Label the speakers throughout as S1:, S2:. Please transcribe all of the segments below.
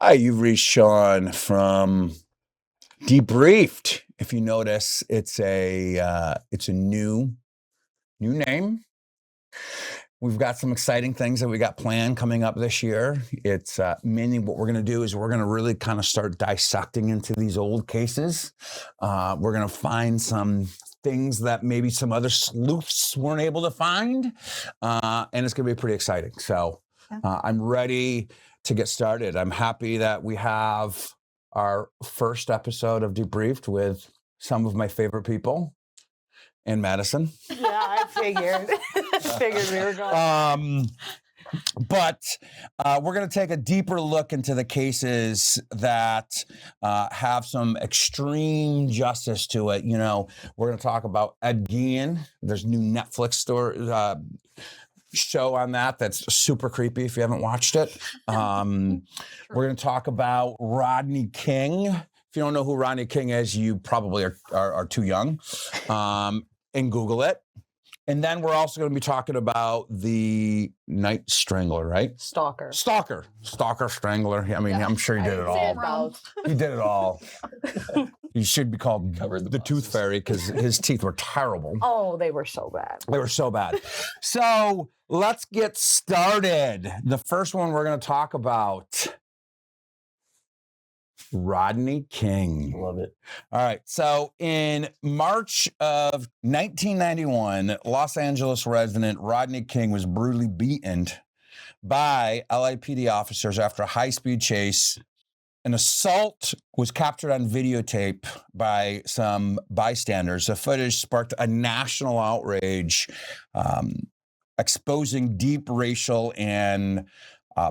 S1: Hi, you've reached Sean from DeBriefed. If you notice, it's a new name. We've got some exciting things that we got planned coming up this year. It's mainly what we're going to do is we're going to really kind of start dissecting into these old cases. We're going to find some things that maybe some other sleuths weren't able to find, and it's going to be pretty exciting. So I'm ready to get started. I'm happy that we have our first episode of DeBriefed with some of my favorite people in Madison.
S2: Yeah, I figured. Figured we were going.
S1: But we're going to take a deeper look into the cases that have some extreme justice to it. You know, we're going to talk about Gein. There's a new Netflix show on that's super creepy if you haven't watched it. We're going to talk about Rodney King. If you don't know who Rodney King is, you probably are too young. And Google it. And then we're also going to be talking about the Night Strangler, right?
S2: Stalker,
S1: Strangler. I mean, yeah. I'm sure he did it all. He did it all. He should be called the Tooth Fairy because his teeth were terrible.
S2: Oh, they were so bad.
S1: They were so bad. So let's get started. The first one we're going to talk about, Rodney King.
S3: Love it.
S1: All right. So in March of 1991, Los Angeles resident Rodney King was brutally beaten by LAPD officers after a high-speed chase. An assault was captured on videotape by some bystanders. The footage sparked a national outrage, exposing deep racial and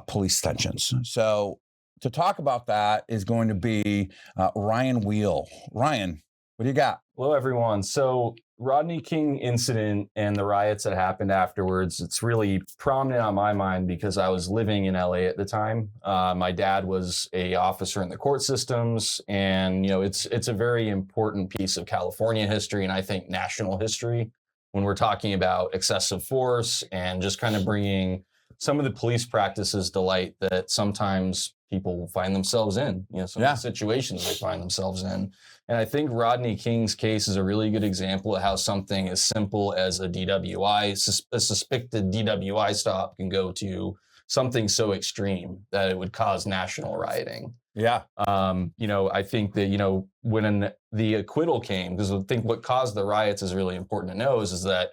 S1: police tensions. So to talk about that is going to be Ryan Wheel. Ryan, what do you got?
S3: Hello, everyone. So Rodney King incident and the riots that happened afterwards, it's really prominent on my mind because I was living in LA at the time. My dad was an officer in the court systems, and it's a very important piece of California history and I think national history when we're talking about excessive force and just kind of bringing some of the police practices to light that sometimes people find themselves in, some of the situations they find themselves in. And I think Rodney King's case is a really good example of how something as simple as a DWI, a suspected DWI stop can go to something so extreme that it would cause national rioting.
S1: Yeah.
S3: I think that, when the acquittal came, because I think what caused the riots is really important to know is that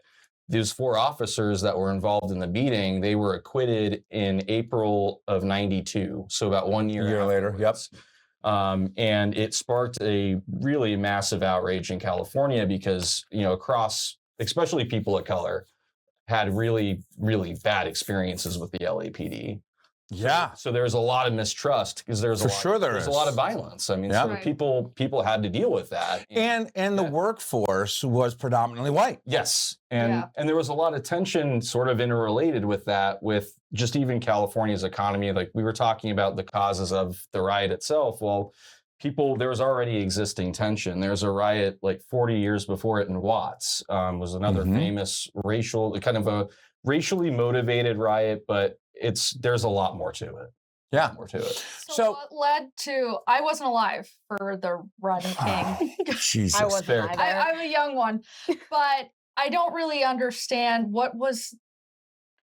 S3: these 4 officers that were involved in the beating, they were acquitted in April of 92. So about 1 year
S1: later. Yep.
S3: And it sparked a really massive outrage in California because, across, especially people of color, had really, really bad experiences with the LAPD.
S1: Yeah.
S3: So there's a lot of mistrust because there's a lot of violence. I mean, so people had to deal with that.
S1: And the workforce was predominantly white.
S3: Yes. And there was a lot of tension sort of interrelated with that, with just even California's economy. Like we were talking about the causes of the riot itself. Well, there was already existing tension. There's a riot like 40 years before it in Watts, was another famous kind of a racially motivated riot, but there's a lot more to it.
S1: Yeah.
S3: More to it.
S4: So what led to, I wasn't alive for the Rodney King.
S1: Jesus.
S2: I wasn't either.
S4: I'm a young one, but I don't really understand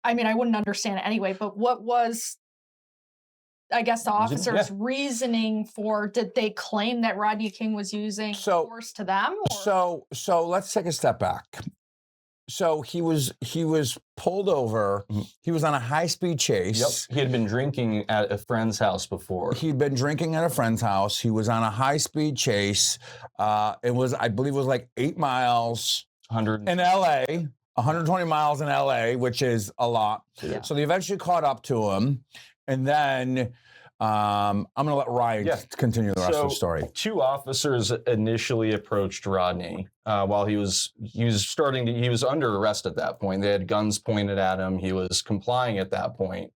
S4: I wouldn't understand it anyway, but what was, I guess, the officer's reasoning for, did they claim that Rodney King was using force to them? Or?
S1: So let's take a step back. So he was pulled over. He was on a high-speed chase.
S3: Yep. He had been drinking at a friend's house before.
S1: He'd been drinking at a friend's house. He was on a high-speed chase. I believe it was like 8 miles in LA, 120 miles in LA, which is a lot.
S3: Yeah.
S1: So they eventually caught up to him. And then I'm going to let Ryan continue the rest of the story.
S3: 2 officers initially approached Rodney while he was under arrest at that point. They had guns pointed at him. He was complying at that point.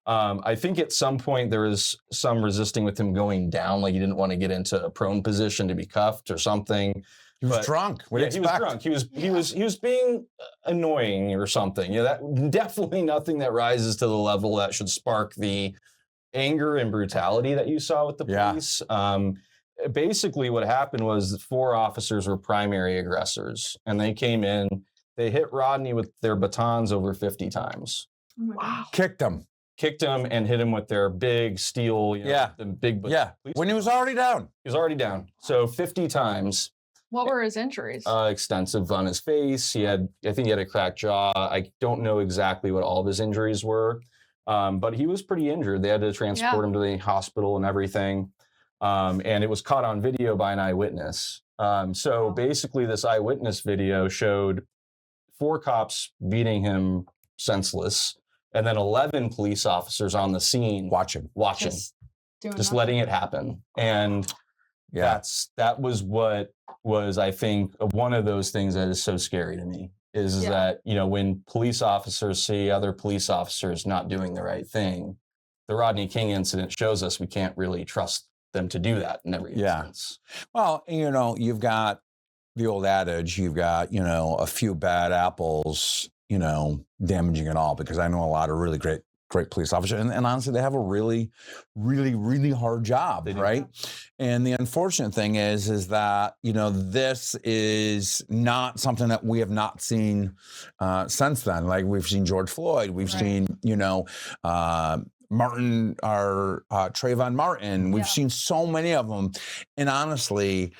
S3: I think at some point there was some resisting with him going down, like he didn't want to get into a prone position to be cuffed or something.
S1: He was drunk.
S3: He was drunk. He was being annoying or something. That definitely nothing that rises to the level that should spark the anger and brutality that you saw with the
S1: Yeah.
S3: police. Basically what happened was 4 officers were primary aggressors, and they came in, they hit Rodney with their batons over 50 times.
S4: Wow.
S1: Kicked him.
S3: Kicked him and hit him with their big steel,
S1: Yeah.
S3: the big
S1: Yeah. When he was already down.
S3: He was already down. So 50 times.
S4: What were his injuries?
S3: Extensive on his face. I think he had a cracked jaw. I don't know exactly what all of his injuries were, but he was pretty injured. They had to transport him to the hospital and everything. And it was caught on video by an eyewitness. So basically this eyewitness video showed 4 cops beating him senseless, and then 11 police officers on the scene
S1: Watching.
S3: Just letting it happen. And
S1: Yeah.
S3: that was what was, I think, one of those things that is so scary to me is that, when police officers see other police officers not doing the right thing, the Rodney King incident shows us we can't really trust them to do that in every instance.
S1: Well, you've got the old adage, you've got, a few bad apples, damaging it all, because I know a lot of really great police officers. And honestly, they have a really, really, really hard job, right? And the unfortunate thing is that, this is not something that we have not seen since then. Like we've seen George Floyd, we've seen, Martin or Trayvon Martin. We've seen so many of them. And honestly,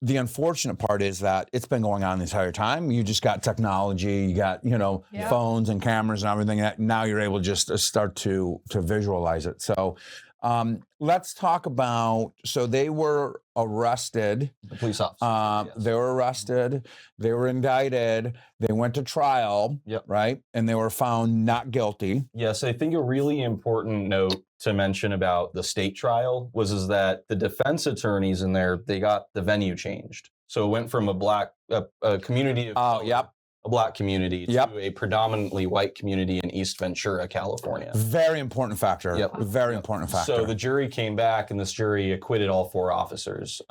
S1: the unfortunate part is that it's been going on the entire time. You just got technology, you got, phones and cameras and everything. That now you're able just to start to visualize it. So let's talk about, so they were arrested.
S3: The police officers.
S1: They were arrested. They were indicted. They went to trial, right? And they were found not guilty.
S3: Yes, I think a really important note to mention about the state trial is that the defense attorneys in there, they got the venue changed. So it went from a community of a Black community to a predominantly white community in East Ventura, California.
S1: Very important factor. Very important factor.
S3: So the jury came back, and this jury acquitted all 4 officers.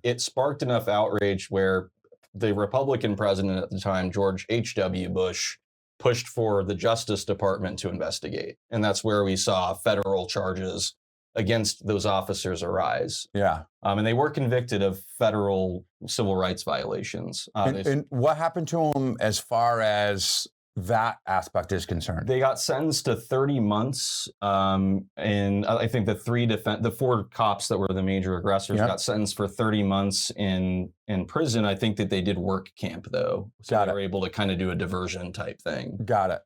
S3: It sparked enough outrage where the Republican president at the time, George H.W. Bush, pushed for the Justice Department to investigate. And that's where we saw federal charges against those officers arise. And they were convicted of federal civil rights violations.
S1: And what happened to them as far as that aspect is concerned?
S3: They got sentenced to 30 months. And I think the 4 cops that were the major aggressors got sentenced for 30 months in prison. I think that they did work camp though. So they were able to kind of do a diversion type thing.
S1: Got it.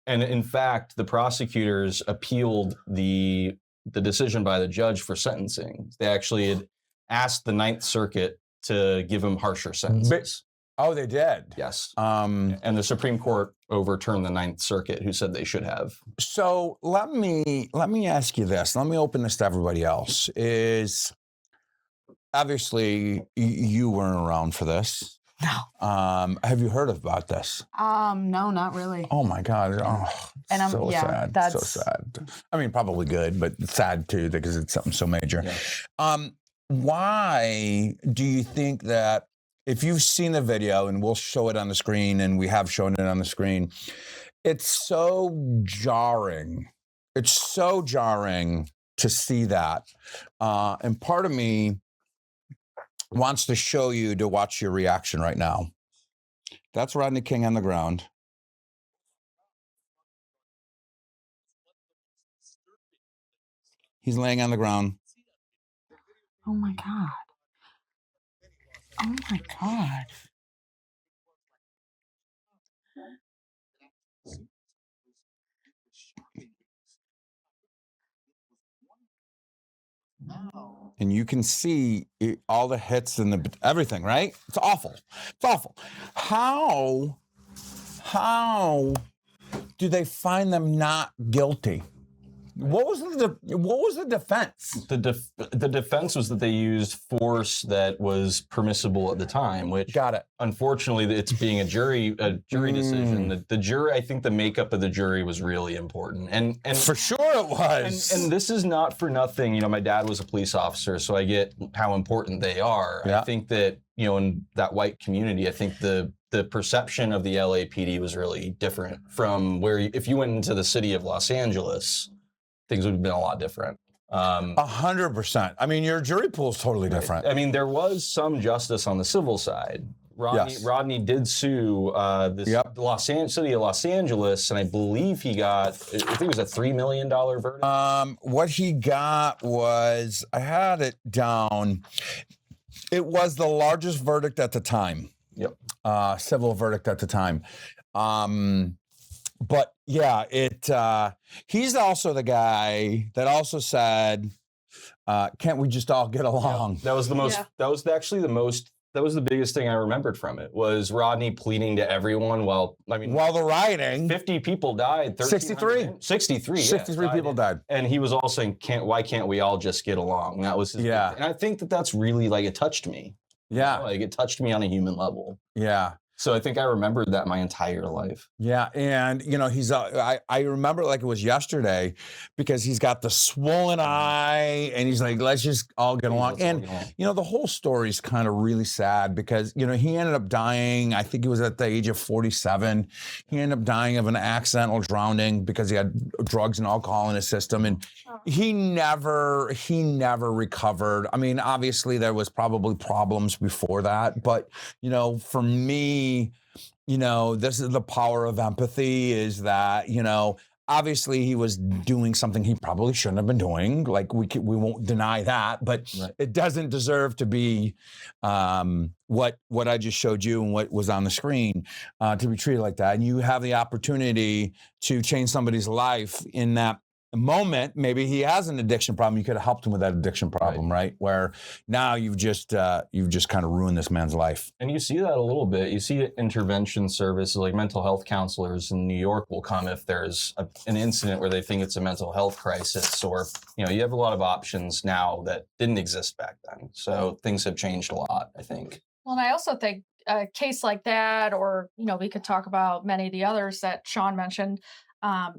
S3: And in fact, the prosecutors appealed the decision by the judge for sentencing. They actually had asked the Ninth Circuit to give him harsher sentences.
S1: Oh, they did?
S3: Yes. And the Supreme Court overturned the Ninth Circuit, who said they should have.
S1: So let me ask you this. Let me open this to everybody else. Is obviously you weren't around for this.
S2: No.
S1: Have you heard about this?
S2: No, not really.
S1: Oh my God. Oh,
S2: and I'm
S1: so sad.
S2: That's
S1: so sad. I mean, probably good, but sad too, because it's something so major. Why do you think that, if you've seen the video, and we'll show it on the screen, and we have shown it on the screen, it's so jarring. It's so jarring to see that. And part of me wants to show you to watch your reaction right now. That's Rodney King on the ground. He's laying on the ground.
S2: Oh my God. Oh my God.
S1: And you can see all the hits and everything, right? It's awful. It's awful. How do they find them not guilty? What was the defense?
S3: The defense was that they used force that was permissible at the time, which unfortunately it's being a jury decision. The jury, I think the makeup of the jury was really important. And
S1: for sure it was.
S3: And this is not for nothing. My dad was a police officer, so I get how important they are. I think that, in that white community, I think the perception of the LAPD was really different from where if you went into the city of Los Angeles, things would have been a lot different.
S1: 100%. I mean, your jury pool is totally different.
S3: I mean, there was some justice on the civil side. Rodney did sue this city of Los Angeles, and I believe he got, I think it was a $3 million verdict.
S1: What he got was, I had it down, it was the largest verdict at the time.
S3: Yep.
S1: Civil verdict at the time. But yeah, he's also the guy that also said, can't we just all get along?
S3: That was the most, that was actually the most, that was the biggest thing I remembered from it, was Rodney pleading to everyone while the rioting. 50 people died.
S1: 63
S3: people
S1: died.
S3: And he was all saying, why can't we all just get along? That was his big thing. And I think that that's really, like, it touched me.
S1: Yeah.
S3: You know, like, it touched me on a human level.
S1: Yeah.
S3: So I think I remembered that my entire life.
S1: Yeah, and you know, he's I remember it like it was yesterday, because he's got the swollen eye, and he's like, let's just all get along. And you know, the whole story is kind of really sad, because you know, he ended up dying. I think he was at the age of 47. He ended up dying of an accidental drowning because he had drugs and alcohol in his system, and he never recovered. I mean, obviously there was probably problems before that, but you know, for me, you know, this is the power of empathy, is that, you know, obviously he was doing something he probably shouldn't have been doing. Like, we won't deny that, but it doesn't deserve to be what I just showed you and what was on the screen, to be treated like that. And you have the opportunity to change somebody's life in that moment. Maybe he has an addiction problem. You could have helped him with that addiction problem, right? Where now you've just kind of ruined this man's life. And you see that a little bit. You see intervention services, like mental health counselors in New York will come if there's an incident where they think it's a mental health crisis, or, you know, you have a lot of options now that didn't exist back then. So things have changed a lot, I think.
S4: Well, and I also think a case like that, or, you know, we could talk about many of the others that Sean mentioned,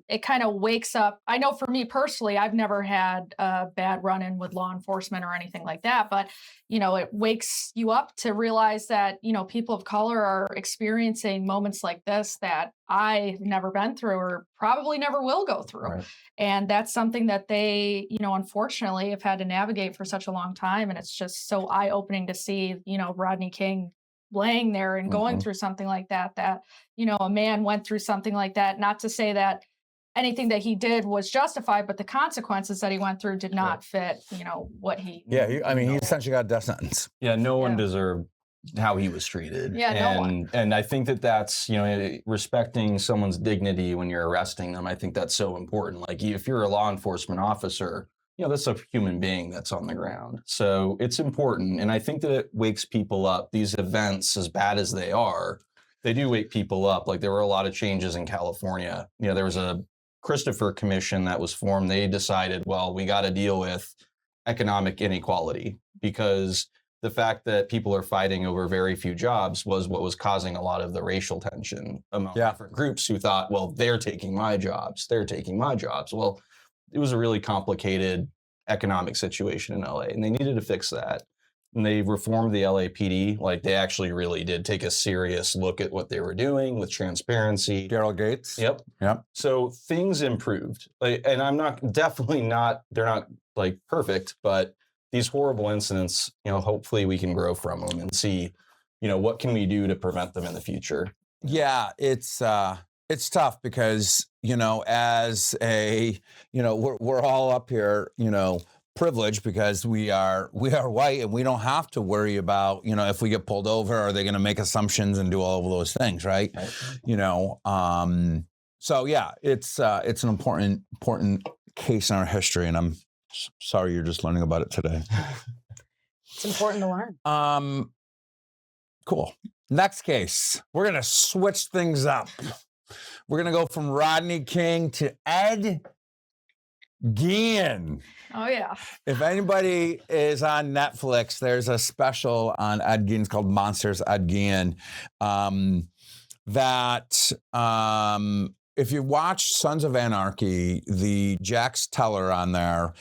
S4: it kind of wakes up. I know for me personally, I've never had a bad run-in with law enforcement or anything like that, but, you know, it wakes you up to realize that, you know, people of color are experiencing moments like this that I've never been through, or probably never will go through.
S3: Right.
S4: And that's something that they, you know, unfortunately have had to navigate for such a long time. And it's just so eye-opening to see, you know, Rodney King laying there and going through something like that, you know, a man went through something like that. Not to say that anything that he did was justified, but the consequences that he went through did not fit, you know, what he...
S1: Yeah, he essentially got a death sentence.
S3: Yeah, no one deserved how he was treated.
S4: Yeah, no one.
S3: And I think that that's, you know, respecting someone's dignity when you're arresting them, I think that's so important. Like, if you're a law enforcement officer, you know, that's a human being that's on the ground. So it's important. And I think that it wakes people up. These events, as bad as they are, they do wake people up. Like, there were a lot of changes in California. You know, there was a Christopher Commission that was formed. They decided, well, we got to deal with economic inequality, because the fact that people are fighting over very few jobs was what was causing a lot of the racial tension among different groups who thought, well, they're taking my jobs. They're taking my jobs. Well, it was a really complicated economic situation in LA, and they needed to fix that. And they reformed the LAPD. Like, they actually really did take a serious look at what they were doing with transparency.
S1: Daryl Gates.
S3: Yep. So things improved. Like, and they're not like perfect, but these horrible incidents, you know, hopefully we can grow from them and see, you know, what can we do to prevent them in the future? Yeah,
S1: it's tough, because, you know, as a, you know, we're all up here, you know, privileged, because we are white, and we don't have to worry about, you know, if we get pulled over, are they going to make assumptions and do all of those things, right? You know, so yeah, it's an important case in our history, and I'm sorry you're just learning about it today.
S2: It's important to learn.
S1: Cool. Next case, we're going to switch things up. We're going to go from Rodney King to Ed Gein.
S4: Oh, yeah.
S1: If anybody is on Netflix, there's a special on Ed Gein. It's called Monsters, Ed Gein. If you watch Sons of Anarchy, the Jax Teller on there,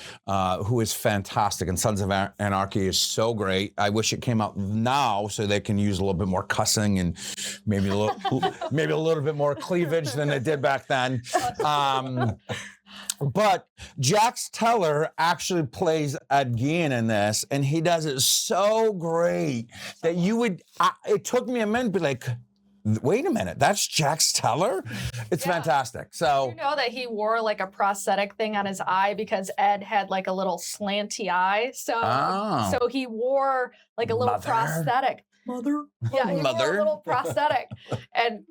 S1: who is fantastic, and Sons of Anarchy is so great. I wish it came out now so they can use a little bit more cussing and maybe a little bit more cleavage than it did back then. But Jax Teller actually plays Ed Gein in this, and he does it so great that you would. It took me a minute to be like, wait a minute, that's Jax Teller? It's fantastic. So
S4: you know that he wore like a prosthetic thing on his eye because Ed had like a little slanty eye. So he wore like a little prosthetic. Mother? Yeah, he wore a little prosthetic. And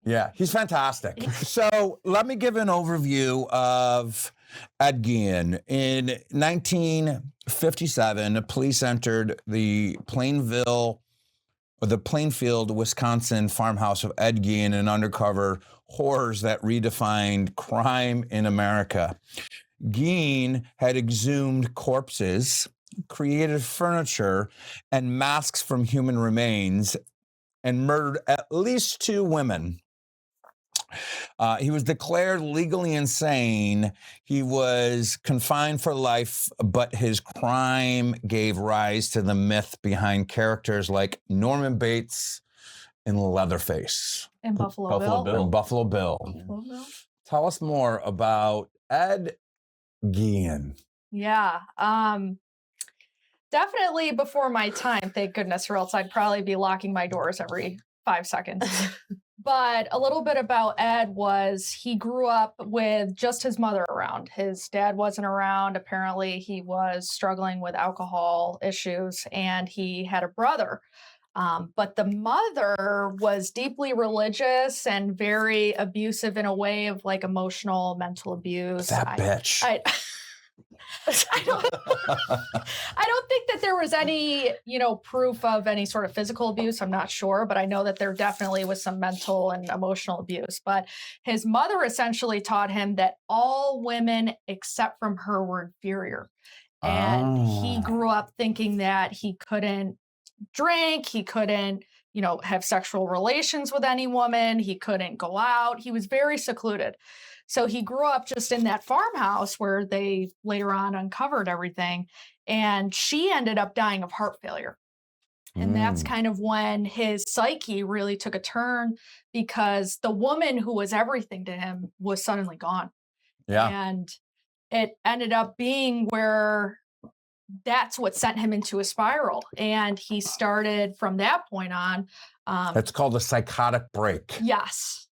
S1: yeah, he's fantastic. So let me give an overview of Ed Gein. In 1957, police entered the Plainfield, Wisconsin farmhouse of Ed Gein and uncovered horrors that redefined crime in America. Gein had exhumed corpses, created furniture and masks from human remains, and murdered at least 2 women. He was declared legally insane. He was confined for life, but his crime gave rise to the myth behind characters like Norman Bates and Leatherface.
S4: And Buffalo Bill.
S1: And Buffalo Bill. Tell us more about Ed Gein.
S4: Yeah. Definitely before my time, thank goodness, or else I'd probably be locking my doors every 5 seconds. But a little bit about Ed was he grew up with just his mother around. His dad wasn't around. Apparently, he was struggling with alcohol issues, and he had a brother. But the mother was deeply religious and very abusive in a way of like emotional, mental abuse.
S1: That bitch.
S4: I don't think that there was any, proof of any sort of physical abuse. I'm not sure, but I know that there definitely was some mental and emotional abuse. But his mother essentially taught him that all women except from her were inferior. And he grew up thinking that he couldn't drink, he couldn't, have sexual relations with any woman, he couldn't go out. He was very secluded. So he grew up just in that farmhouse where they later on uncovered everything. And she ended up dying of heart failure. And that's kind of when his psyche really took a turn because the woman who was everything to him was suddenly gone.
S1: Yeah.
S4: And it ended up being where that's what sent him into a spiral. And he started from that point on.
S1: It's called a psychotic break.
S4: Yes.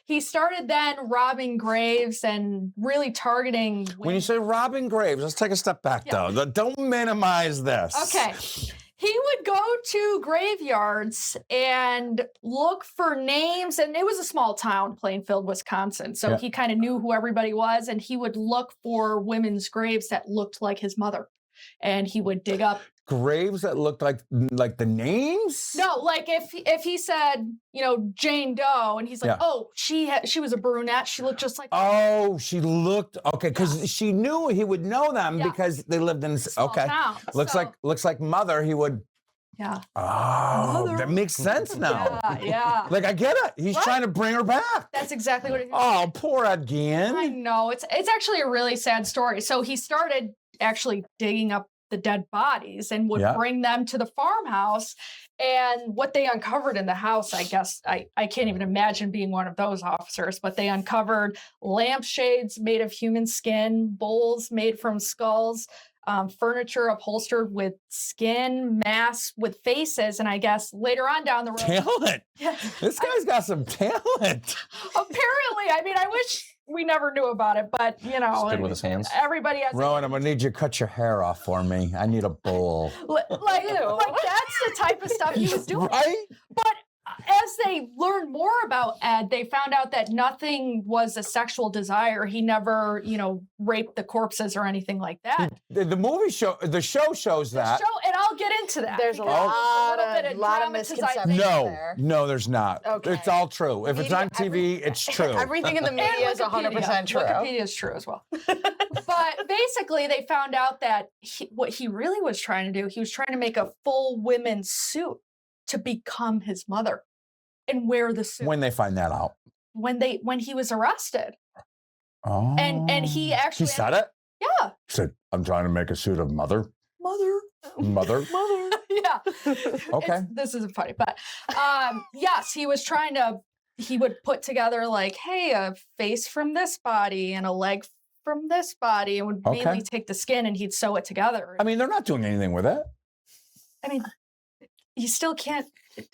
S4: He started then robbing graves and really targeting women.
S1: When you say robbing graves, let's take a step back, though. Don't minimize this.
S4: Okay. He would go to graveyards and look for names. And it was a small town, Plainfield, Wisconsin. So he kind of knew who everybody was. And he would look for women's graves that looked like his mother. And he would dig up
S1: graves that looked like the names?
S4: No, like if he said, Jane Doe, and he's like, she was a brunette. She looked just like.
S1: Oh, she looked because she knew he would know them because they lived in
S4: small town.
S1: Looks like mother. He would.
S4: Yeah.
S1: Oh,
S4: mother.
S1: That makes sense now.
S4: Yeah.
S1: Like I get it. He's trying to bring her back.
S4: That's exactly what it is.
S1: Oh, poor Ed Gein.
S4: I know it's actually a really sad story. So he started actually digging up the dead bodies and would bring them to the farmhouse. And what they uncovered in the house, I guess, I can't even imagine being one of those officers, but they uncovered lampshades made of human skin, bowls made from skulls, furniture upholstered with skin, masks with faces. And I guess later on down the road.
S1: Talent. Yeah, this guy's got some talent.
S4: Apparently. I mean, I wish we never knew about it, but
S3: He's good with his hands.
S4: Everybody has.
S1: Rowan, I'm gonna need you to cut your hair off for me. I need a bowl.
S4: Like that's the type of stuff he was doing.
S1: Right?
S4: But as they learned more about Ed, they found out that nothing was a sexual desire. He never, raped the corpses or anything like that.
S1: The show shows that.
S4: And I'll get into that.
S2: There's a lot of misconceptions there.
S1: No, there's not.
S2: Okay.
S1: It's all true. If it's on TV, it's true.
S2: Everything in the media is 100% true.
S4: Wikipedia is true as well. But basically, they found out that what he really was trying to do, he was trying to make a full women's suit to become his mother and wear the suit.
S1: When they find that out?
S4: When he was arrested.
S1: Oh.
S4: And he actually.
S1: He said it?
S4: Yeah.
S1: He said, I'm trying to make a suit of mother. Mother.
S4: Yeah.
S1: Okay.
S4: This isn't funny, but yes, he was trying to, he would put together like, hey, a face from this body and a leg from this body, and would mainly take the skin and he'd sew it together.
S1: I mean, they're not doing anything with it.
S4: I mean, you still can't.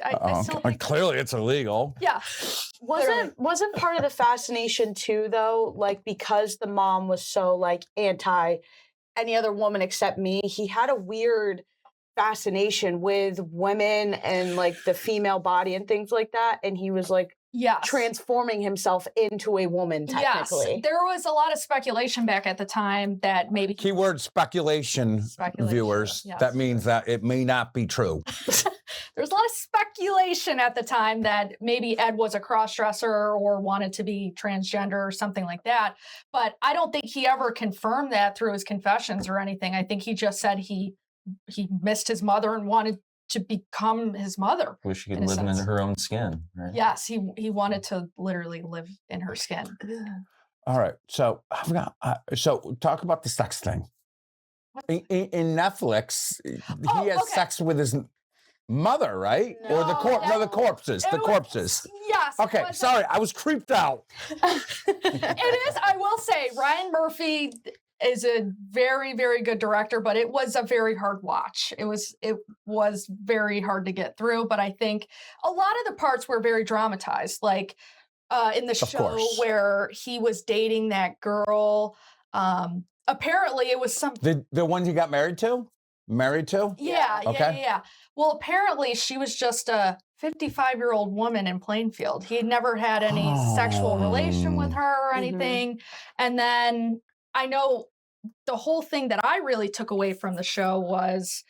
S4: I still think
S1: clearly it's illegal.
S4: Yeah.
S2: Wasn't part of the fascination too, though, like because the mom was so like anti any other woman except me, he had a weird fascination with women and like the female body and things like that, and he was like transforming himself into a woman technically.
S4: Yes, there was a lot of speculation back at the time that maybe
S1: Keyword speculation. Viewers.
S4: Yes.
S1: That means that it may not be true.
S4: There's a lot of speculation at the time that maybe Ed was a cross-dresser or wanted to be transgender or something like that. But I don't think he ever confirmed that through his confessions or anything. I think he just said he missed his mother and wanted to become his mother.
S3: Wish she could live in her own skin, right?
S4: Yes, he wanted to literally live in her skin.
S1: All right. So so talk about the sex thing. In Netflix, he has sex with his mother, right?
S2: No.
S1: Or the corpses. The corpses.
S4: Yes.
S1: Okay, sorry, I was creeped out.
S4: It is. I will say, Ryan Murphy is a very, very good director, but it was a very hard watch. It was very hard to get through, but I think a lot of the parts were very dramatized, like in the show where he was dating that girl. Apparently it was
S1: the one he got married to?
S4: Yeah.
S1: Okay.
S4: Yeah. Well, apparently she was just a 55-year-old woman in Plainfield. He had never had any sexual relation with her or anything. And then I know the whole thing that I really took away from the show was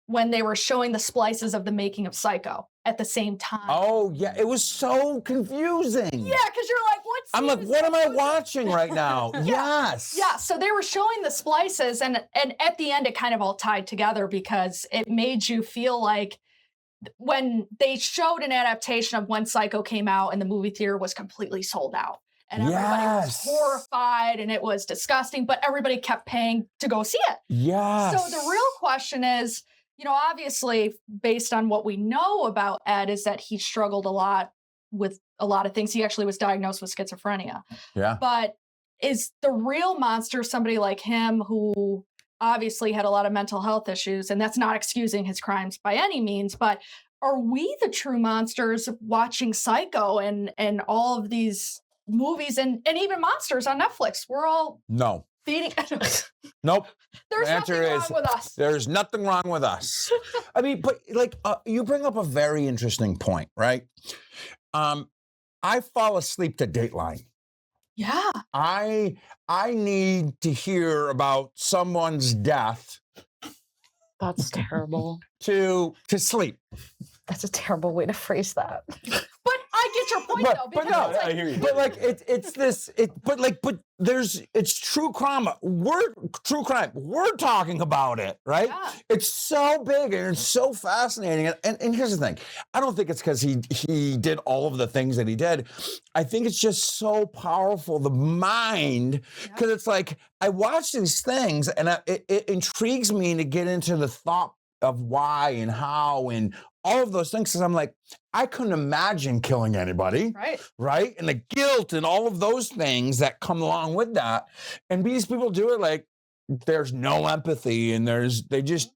S4: when they were showing the splices of the making of Psycho at the same time.
S1: Oh, yeah. It was so confusing.
S4: Yeah, because you're like,
S1: I'm like, what am I watching right now? Yes.
S4: Yeah, so they were showing the splices, and at the end, it kind of all tied together because it made you feel like when they showed an adaptation of when Psycho came out and the movie theater was completely sold out. And everybody was horrified and it was disgusting, but everybody kept paying to go see it.
S1: Yes.
S4: So the real question is, obviously, based on what we know about Ed, is that he struggled a lot with a lot of things. He actually was diagnosed with schizophrenia.
S1: Yeah.
S4: But is the real monster somebody like him who obviously had a lot of mental health issues? And that's not excusing his crimes by any means, but are we the true monsters watching Psycho and all of these movies and even monsters on Netflix? We're all feeding.
S1: Nope.
S4: There's nothing wrong with us.
S1: There's nothing wrong with us. I mean, but like you bring up a very interesting point, right? I fall asleep to Dateline.
S4: Yeah.
S1: I need to hear about someone's death.
S2: That's terrible.
S1: To sleep.
S2: That's a terrible way to phrase that.
S4: But I get your point, though.
S1: But no,
S3: I hear you.
S1: But like it's true crime. We're talking about it, right?
S4: Yeah.
S1: It's so big and it's so fascinating. And here's the thing. I don't think it's because he did all of the things that he did. I think it's just so powerful, the mind, because it's like I watch these things and it intrigues me to get into the thought of why and how and all of those things, because I'm like, I couldn't imagine killing anybody, right? And the guilt and all of those things that come along with that. And these people do it like there's no empathy, and the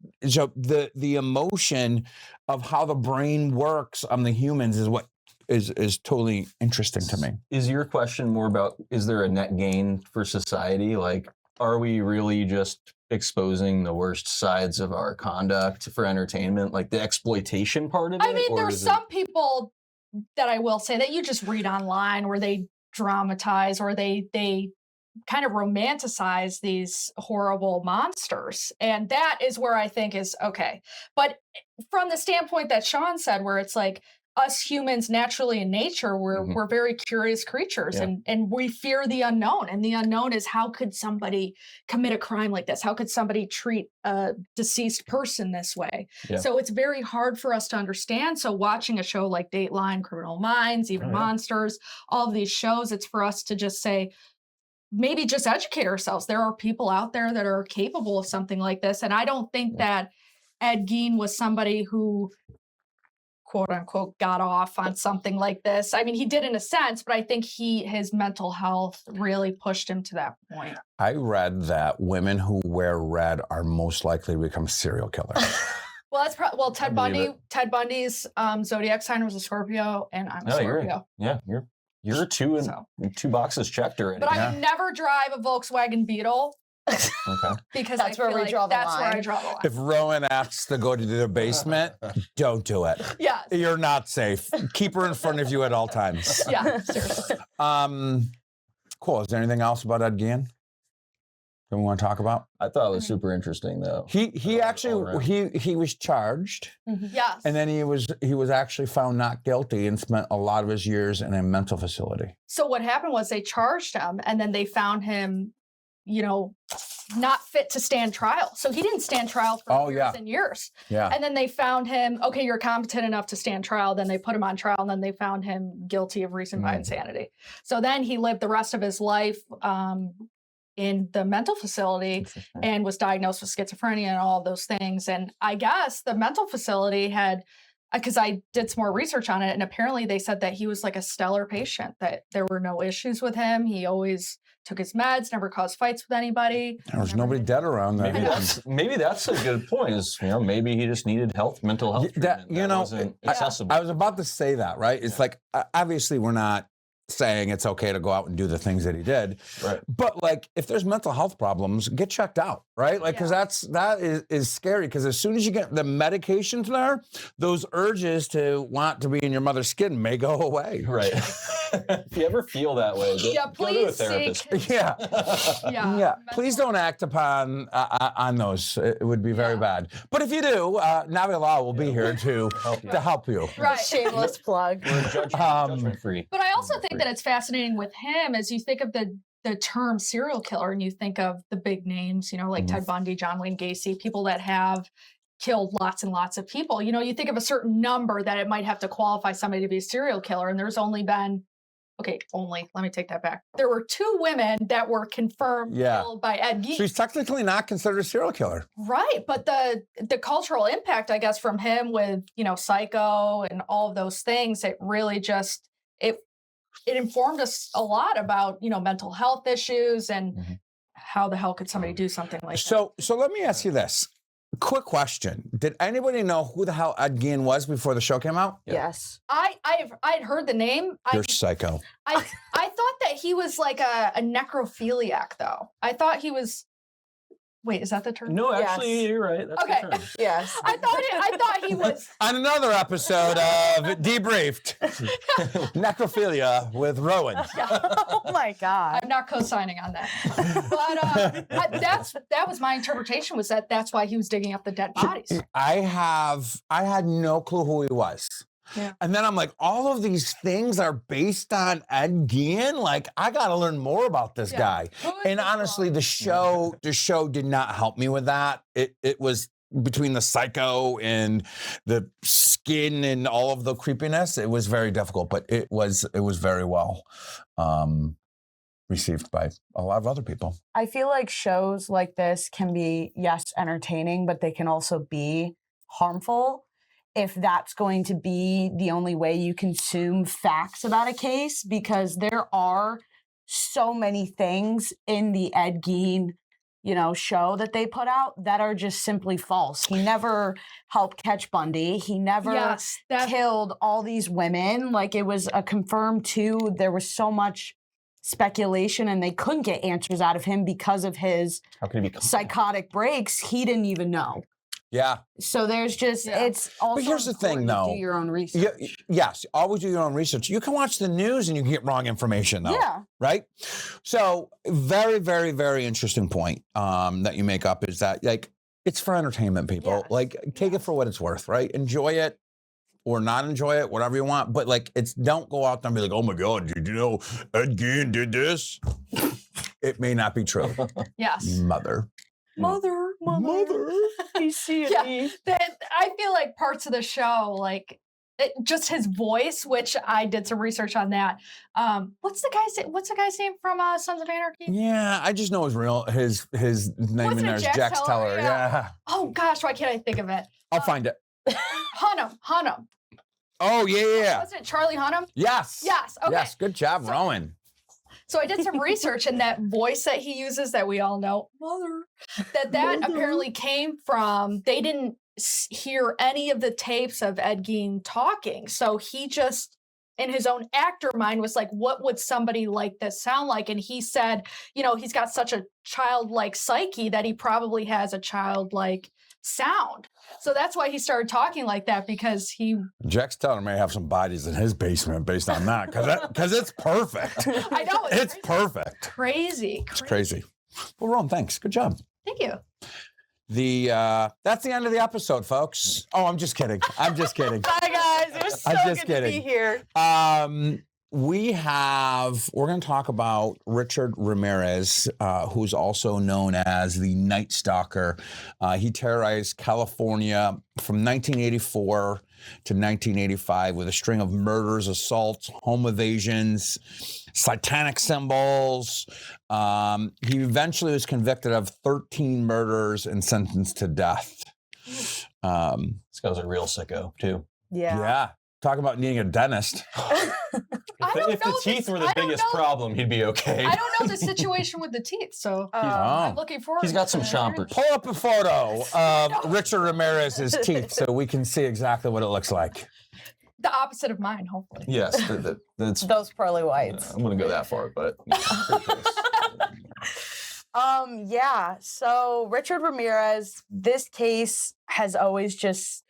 S1: emotion of how the brain works on the humans is what is totally interesting to me.
S3: Is your question more about, is there a net gain for society? Like, are we really just exposing the worst sides of our conduct for entertainment, like the exploitation part of it?
S4: I mean, there's some people that I will say that you just read online where they dramatize or they kind of romanticize these horrible monsters. And that is where I think is okay. But from the standpoint that Sean said, where it's like, us humans naturally in nature, we're very curious creatures, and we fear the unknown. And the unknown is, how could somebody commit a crime like this? How could somebody treat a deceased person this way? Yeah. So it's very hard for us to understand. So watching a show like Dateline, Criminal Minds, even Monsters, all of these shows, it's for us to just say, maybe just educate ourselves. There are people out there that are capable of something like this. And I don't think that Ed Gein was somebody who quote unquote got off on something like this. I mean, he did in a sense, but I think his mental health really pushed him to that point.
S1: I read that women who wear red are most likely to become serial killers.
S4: Well, that's Ted
S3: believe
S4: Bundy. Ted Bundy's zodiac sign was a Scorpio, and I'm a Scorpio.
S3: You're two boxes checked already.
S4: But I would never drive a Volkswagen Beetle.
S3: Okay.
S4: Because
S2: That's
S4: I
S2: where
S4: feel
S2: we
S4: like
S2: draw the
S4: that's where
S2: line.
S4: I draw the line.
S1: If Rowan asks to go to the basement, don't do it.
S4: Yes.
S1: You're not safe. Keep her in front of you at all times.
S4: Yeah, seriously.
S1: Cool. Is there anything else about Ed Gein that we want to talk about?
S3: I thought it was super interesting though.
S1: He actually he was charged,
S4: Yes.
S1: and then he was actually found not guilty and spent a lot of his years in a mental facility.
S4: So what happened was they charged him, and then they found him, not fit to stand trial. So he didn't stand trial for years and years.
S1: Yeah.
S4: And then they found him, okay, you're competent enough to stand trial. Then they put him on trial, and then they found him guilty of reason by insanity. So then he lived the rest of his life in the mental facility and was diagnosed with schizophrenia and all those things. And I guess the mental facility had, because I did some more research on it, and apparently they said that he was like a stellar patient, that there were no issues with him. He always took his meds, never caused fights with anybody.
S1: There was nobody dead around that.
S3: Maybe that's a good point. Is maybe he just needed mental health.
S1: That
S3: wasn't accessible.
S1: I was about to say that, right? It's like obviously we're not saying it's okay to go out and do the things that he did,
S3: right?
S1: But like, if there's mental health problems, get checked out, right? Like, because that is scary. Because as soon as you get the medications there, those urges to want to be in your mother's skin may go away,
S3: right? If you ever feel that way, go to a therapist.
S1: Yeah. Please don't act upon on those. It would be very bad. But if you do, Navi Law will be here to help you.
S4: Right.
S2: Shameless plug.
S3: We're judgment free.
S4: But I also think that it's fascinating with him as you think of the term serial killer and you think of the big names, like Ted Bundy, John Wayne Gacy, people that have killed lots and lots of people. You think of a certain number that it might have to qualify somebody to be a serial killer. And there's only been, let me take that back. There were 2 women that were confirmed killed by Ed Gein.
S1: So he's technically not considered a serial killer.
S4: Right. But the cultural impact, I guess, from him with, Psycho and all of those things, it really just, it informed us a lot about, mental health issues and how the hell could somebody do something like that.
S1: So let me ask you this. Quick question. Did anybody know who the hell Ed Gein was before the show came out?
S2: Yes.
S4: I'd heard the name.
S1: You're psycho.
S4: I thought that he was like a necrophiliac, though. I thought he was. Wait, is that the term?
S3: No, actually, you're right. That's the term.
S2: Yes.
S4: I thought he was.
S1: On another episode of Debriefed, necrophilia with Rowan.
S2: Oh my God.
S4: I'm not co-signing on that. But that was my interpretation, was that's why he was digging up the dead bodies.
S1: I had no clue who he was.
S4: Yeah.
S1: And then I'm like, all of these things are based on Ed Gein. Like, I got to learn more about this guy. And honestly, the show did not help me with that. It was between the psycho and the skin and all of the creepiness. It was very difficult, but it was very well received by a lot of other people.
S2: I feel like shows like this can be, yes, entertaining, but they can also be harmful if that's going to be the only way you consume facts about a case, because there are so many things in the Ed Gein, show that they put out that are just simply false. He never helped catch Bundy. He never killed all these women. Like, it was a confirmed 2. There was so much speculation and they couldn't get answers out of him because of his psychotic breaks. He didn't even know.
S1: Yeah.
S2: So there's just, it's also.
S1: But here's the thing, though.
S2: Do your own research.
S1: Yes, always do your own research. You can watch the news and you can get wrong information, though.
S2: Yeah.
S1: Right? So, very, very, very interesting point that you make up is that, like, it's for entertainment, people.
S2: Yes.
S1: Like, take it for what it's worth, right? Enjoy it or not enjoy it, whatever you want. But, like, don't go out there and be like, oh, my God, did you know Ed Gein did this? It may not be true.
S4: Yes.
S2: Mother.
S4: I feel like parts of the show, like just his voice, which I did some research on that. What's the guy's name from Sons of Anarchy?
S1: Yeah, I just know his name in there is Jax Teller. Yeah.
S4: Oh gosh, why can't I think of it?
S1: I'll find it.
S4: Hunnam.
S1: Oh, yeah.
S4: Wasn't it Charlie Hunnam?
S1: Yes.
S4: Yes. Okay.
S1: Yes. Good job, Rowan.
S4: So I did some research, and that voice that he uses that we all know, mother, that apparently came from, they didn't hear any of the tapes of Ed Gein talking. So he just, in his own actor mind, was like, what would somebody like this sound like? And he said, he's got such a childlike psyche that he probably has a childlike sound. So that's why he started talking like that, because
S1: Jack's telling me I have some bodies in his basement based on that, because it's perfect.
S4: I know.
S1: It's perfect.
S4: Crazy.
S1: It's crazy. Well, Ron, thanks. Good job.
S4: Thank you.
S1: That's the end of the episode, folks. Oh, I'm just kidding. Bye,
S2: guys. It was so good to be here.
S1: We're going to talk about Richard Ramirez, who's also known as the Night Stalker. He terrorized California from 1984 to 1985 with a string of murders, assaults, home evasions, satanic symbols. He eventually was convicted of 13 murders and sentenced to death.
S3: This guy's a real sicko, too.
S1: Yeah. Talk about needing a dentist.
S3: If the teeth were the biggest problem, he'd be okay.
S4: I don't know the situation with the teeth, so I'm looking forward.
S3: He's got some
S4: to
S3: chompers.
S1: Pull up a photo of Richard Ramirez's teeth so we can see exactly what it looks like.
S4: The opposite of mine, hopefully.
S3: Yes, that's
S2: Those pearly whites.
S3: I wouldn't go that far, but
S2: So Richard Ramirez, this case has always just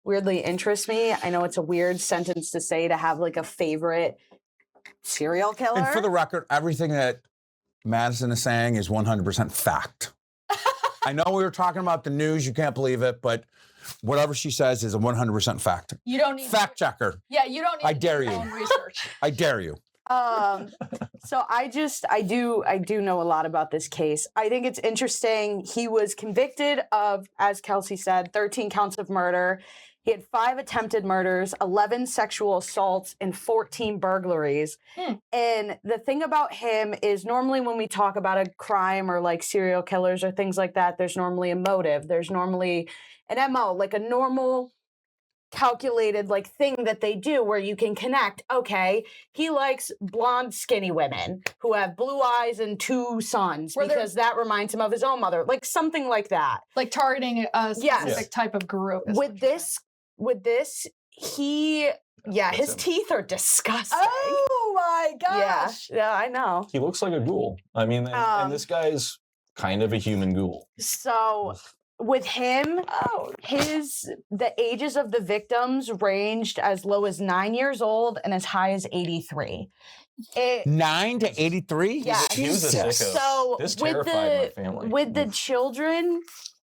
S2: weirdly interested me. I know it's a weird sentence to say, to have like a favorite serial killer.
S1: And for the record, everything that Madison is saying is 100% fact. I know we were talking about the news, you can't believe it, but whatever she says is a 100% fact.
S4: You don't need
S1: fact checker.
S4: Yeah, you don't need
S1: I dare you.
S4: Research.
S1: I dare you.
S2: So I do know a lot about this case. I think it's interesting. He was convicted of, as Kelsey said, 13 counts of murder. He had 5 attempted murders, 11 sexual assaults, and 14 burglaries. And the thing about him is, normally when we talk about a crime or like serial killers or things like that, there's normally a motive. There's normally an MO, like a normal calculated like thing that they do where you can connect. Okay, he likes blonde, skinny women who have blue eyes and 2 sons because that reminds him of his own mother, like something like that.
S4: Like targeting a specific type of group.
S2: With this, his teeth are disgusting.
S4: Oh my gosh.
S2: Yeah, I know.
S3: he looks like a ghoul. I mean, and this guy's kind of a human ghoul.
S2: So with him, the ages of the victims ranged as low as 9 years old and as high as 83.
S1: 9 to 83?
S2: Yeah.
S3: He was a sicko.
S2: So
S3: This terrified my family.
S2: with the children,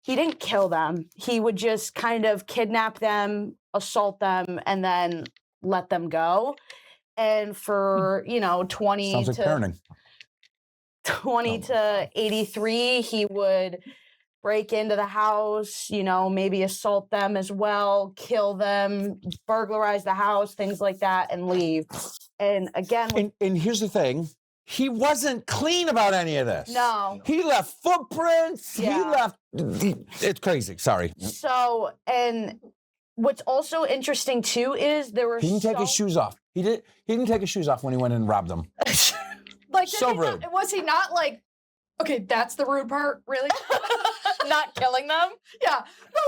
S2: he didn't kill them. He would just kind of kidnap them, assault them, and then let them go. And for, 20
S1: Sounds like parenting.
S2: 20 to 83, he would break into the house, maybe assault them as well, kill them, burglarize the house, things like that, and leave. And again,
S1: And here's the thing. He wasn't clean about any of this.
S2: No.
S1: He left footprints.
S2: Yeah.
S1: It's crazy. Sorry.
S2: So, and what's also interesting too is there were
S1: He didn't take his shoes off. He didn't take his shoes off when he went in and robbed them.
S4: Like,
S1: So rude.
S4: Was he not like, okay, that's the rude part, really?
S2: not killing them?
S4: Yeah. But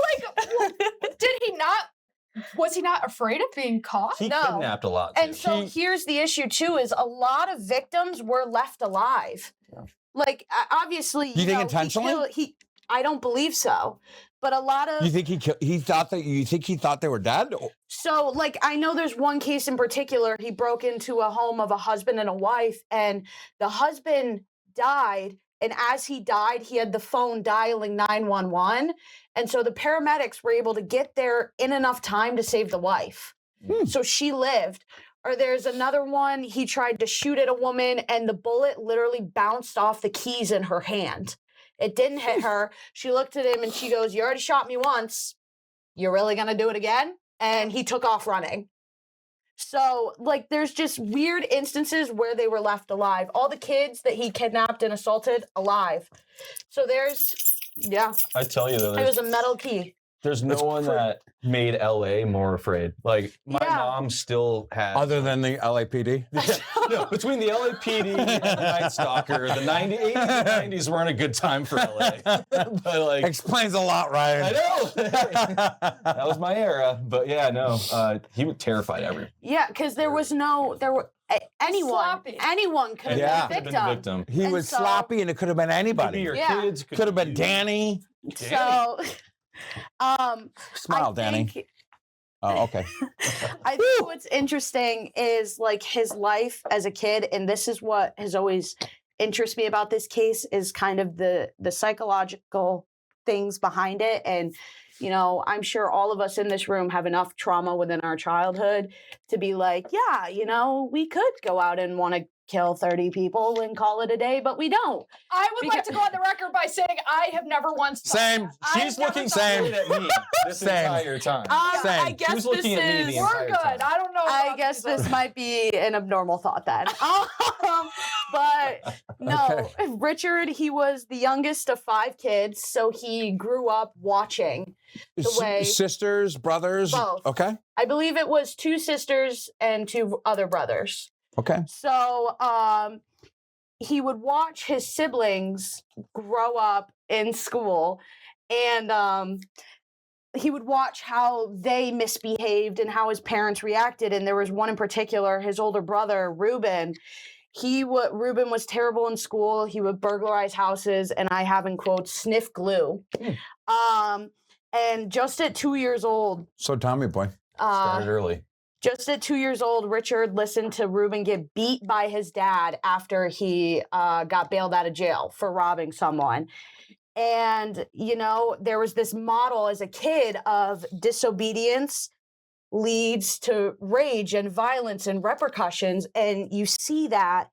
S4: was he not afraid of being caught?
S3: He
S2: No.
S3: kidnapped a lot, too.
S2: And so here's the issue too, is a lot of victims were left alive.
S3: Yeah.
S2: Like, obviously,
S1: You think intentionally?
S2: I don't believe so. But a lot of...
S1: You think he thought they were dead?
S2: So, like, I know there's one case in particular. He broke into a home of a husband and a wife, and the husband died. And as he died, he had the phone dialing 911. And so the paramedics were able to get there in enough time to save the wife. So she lived. Or there's another one, he tried to shoot at a woman, and the bullet literally bounced off the keys in her hand. It didn't hit her. She looked at him and she goes, "You already shot me once. You're really going to do it again?" And he took off running. So, like, there's just weird instances where they were left alive. All the kids that he kidnapped and assaulted, alive. So there's,
S3: I tell you, though,
S2: it was a metal key.
S3: There's no one that made LA more afraid. Like my mom still has.
S1: Other than the LAPD?
S3: No, between the LAPD and the Night Stalker, the 80s and 90s weren't a good time for LA. But like,
S1: explains a lot, Ryan.
S3: I know. That was my era. But yeah, no, he would terrify everyone.
S2: Yeah, because there were anyone could have been a victim.
S1: He was sloppy, and it could have been anybody.
S3: Could be your kids.
S1: Could have been Danny.
S2: So,
S1: smile, Danny. Oh, okay.
S2: I think what's interesting is like his life as a kid, and this is what has always interested me about this case is kind of the psychological things behind it. And you know, I'm sure all of us in this room have enough trauma within our childhood to be like, yeah, you know, we could go out and want to kill 30 people and call it a day, but we don't.
S4: I would like to go on the record by saying I have never once.
S1: Same.
S3: She's looking straight at me this entire time.
S2: I guess
S3: She was looking at me the
S4: We're
S3: entire
S4: good.
S3: time.
S4: I don't know.
S2: I guess this might be an abnormal thought then. But no, Richard, he was the youngest of 5 kids, so he grew up watching the way
S1: sisters, brothers,
S2: both.
S1: Okay.
S2: I believe it was 2 sisters and 2 other brothers.
S1: Okay.
S2: So he would watch his siblings grow up in school, and he would watch how they misbehaved and how his parents reacted. And there was one in particular, his older brother, Ruben. Ruben was terrible in school. He would burglarize houses, and I have in quotes, sniff glue. And just at 2 years old.
S1: So Tommy boy.
S3: Started early.
S2: Just at 2 years old, Richard listened to Ruben get beat by his dad after he got bailed out of jail for robbing someone. And, you know, there was this model as a kid of disobedience leads to rage and violence and repercussions. And you see that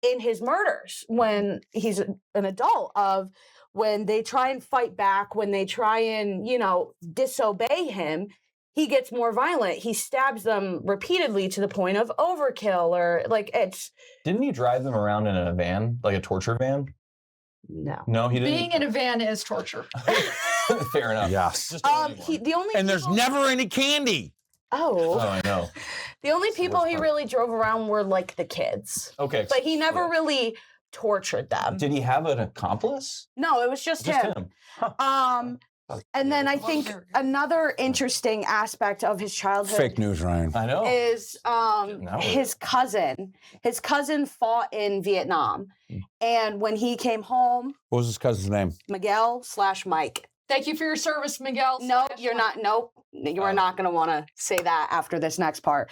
S2: in his murders when he's an adult, of when they try and fight back, when they try and, you know, disobey him, he gets more violent. He stabs them repeatedly to the point of overkill, or like it's.
S3: Didn't he drive them around in a van, like a torture van?
S2: No.
S3: No, he didn't.
S4: Being in a van is torture.
S3: Fair enough.
S1: Yes.
S2: The only
S1: and there's
S2: people-
S1: never any candy.
S3: Oh, I know.
S2: The only people he really drove around were like the kids.
S3: Okay.
S2: But he never really tortured them.
S3: Did he have an accomplice?
S2: No, it was just him.
S3: Huh.
S2: And then I think another interesting aspect of his childhood
S1: Fake news, Ryan.
S3: I know.
S2: is his cousin. His cousin fought in Vietnam. And when he came home,
S1: What was his cousin's name?
S2: Miguel/Mike.
S4: Thank you for your service, Miguel.
S2: No, you're not. Nope. You are not going to want to say that after this next part.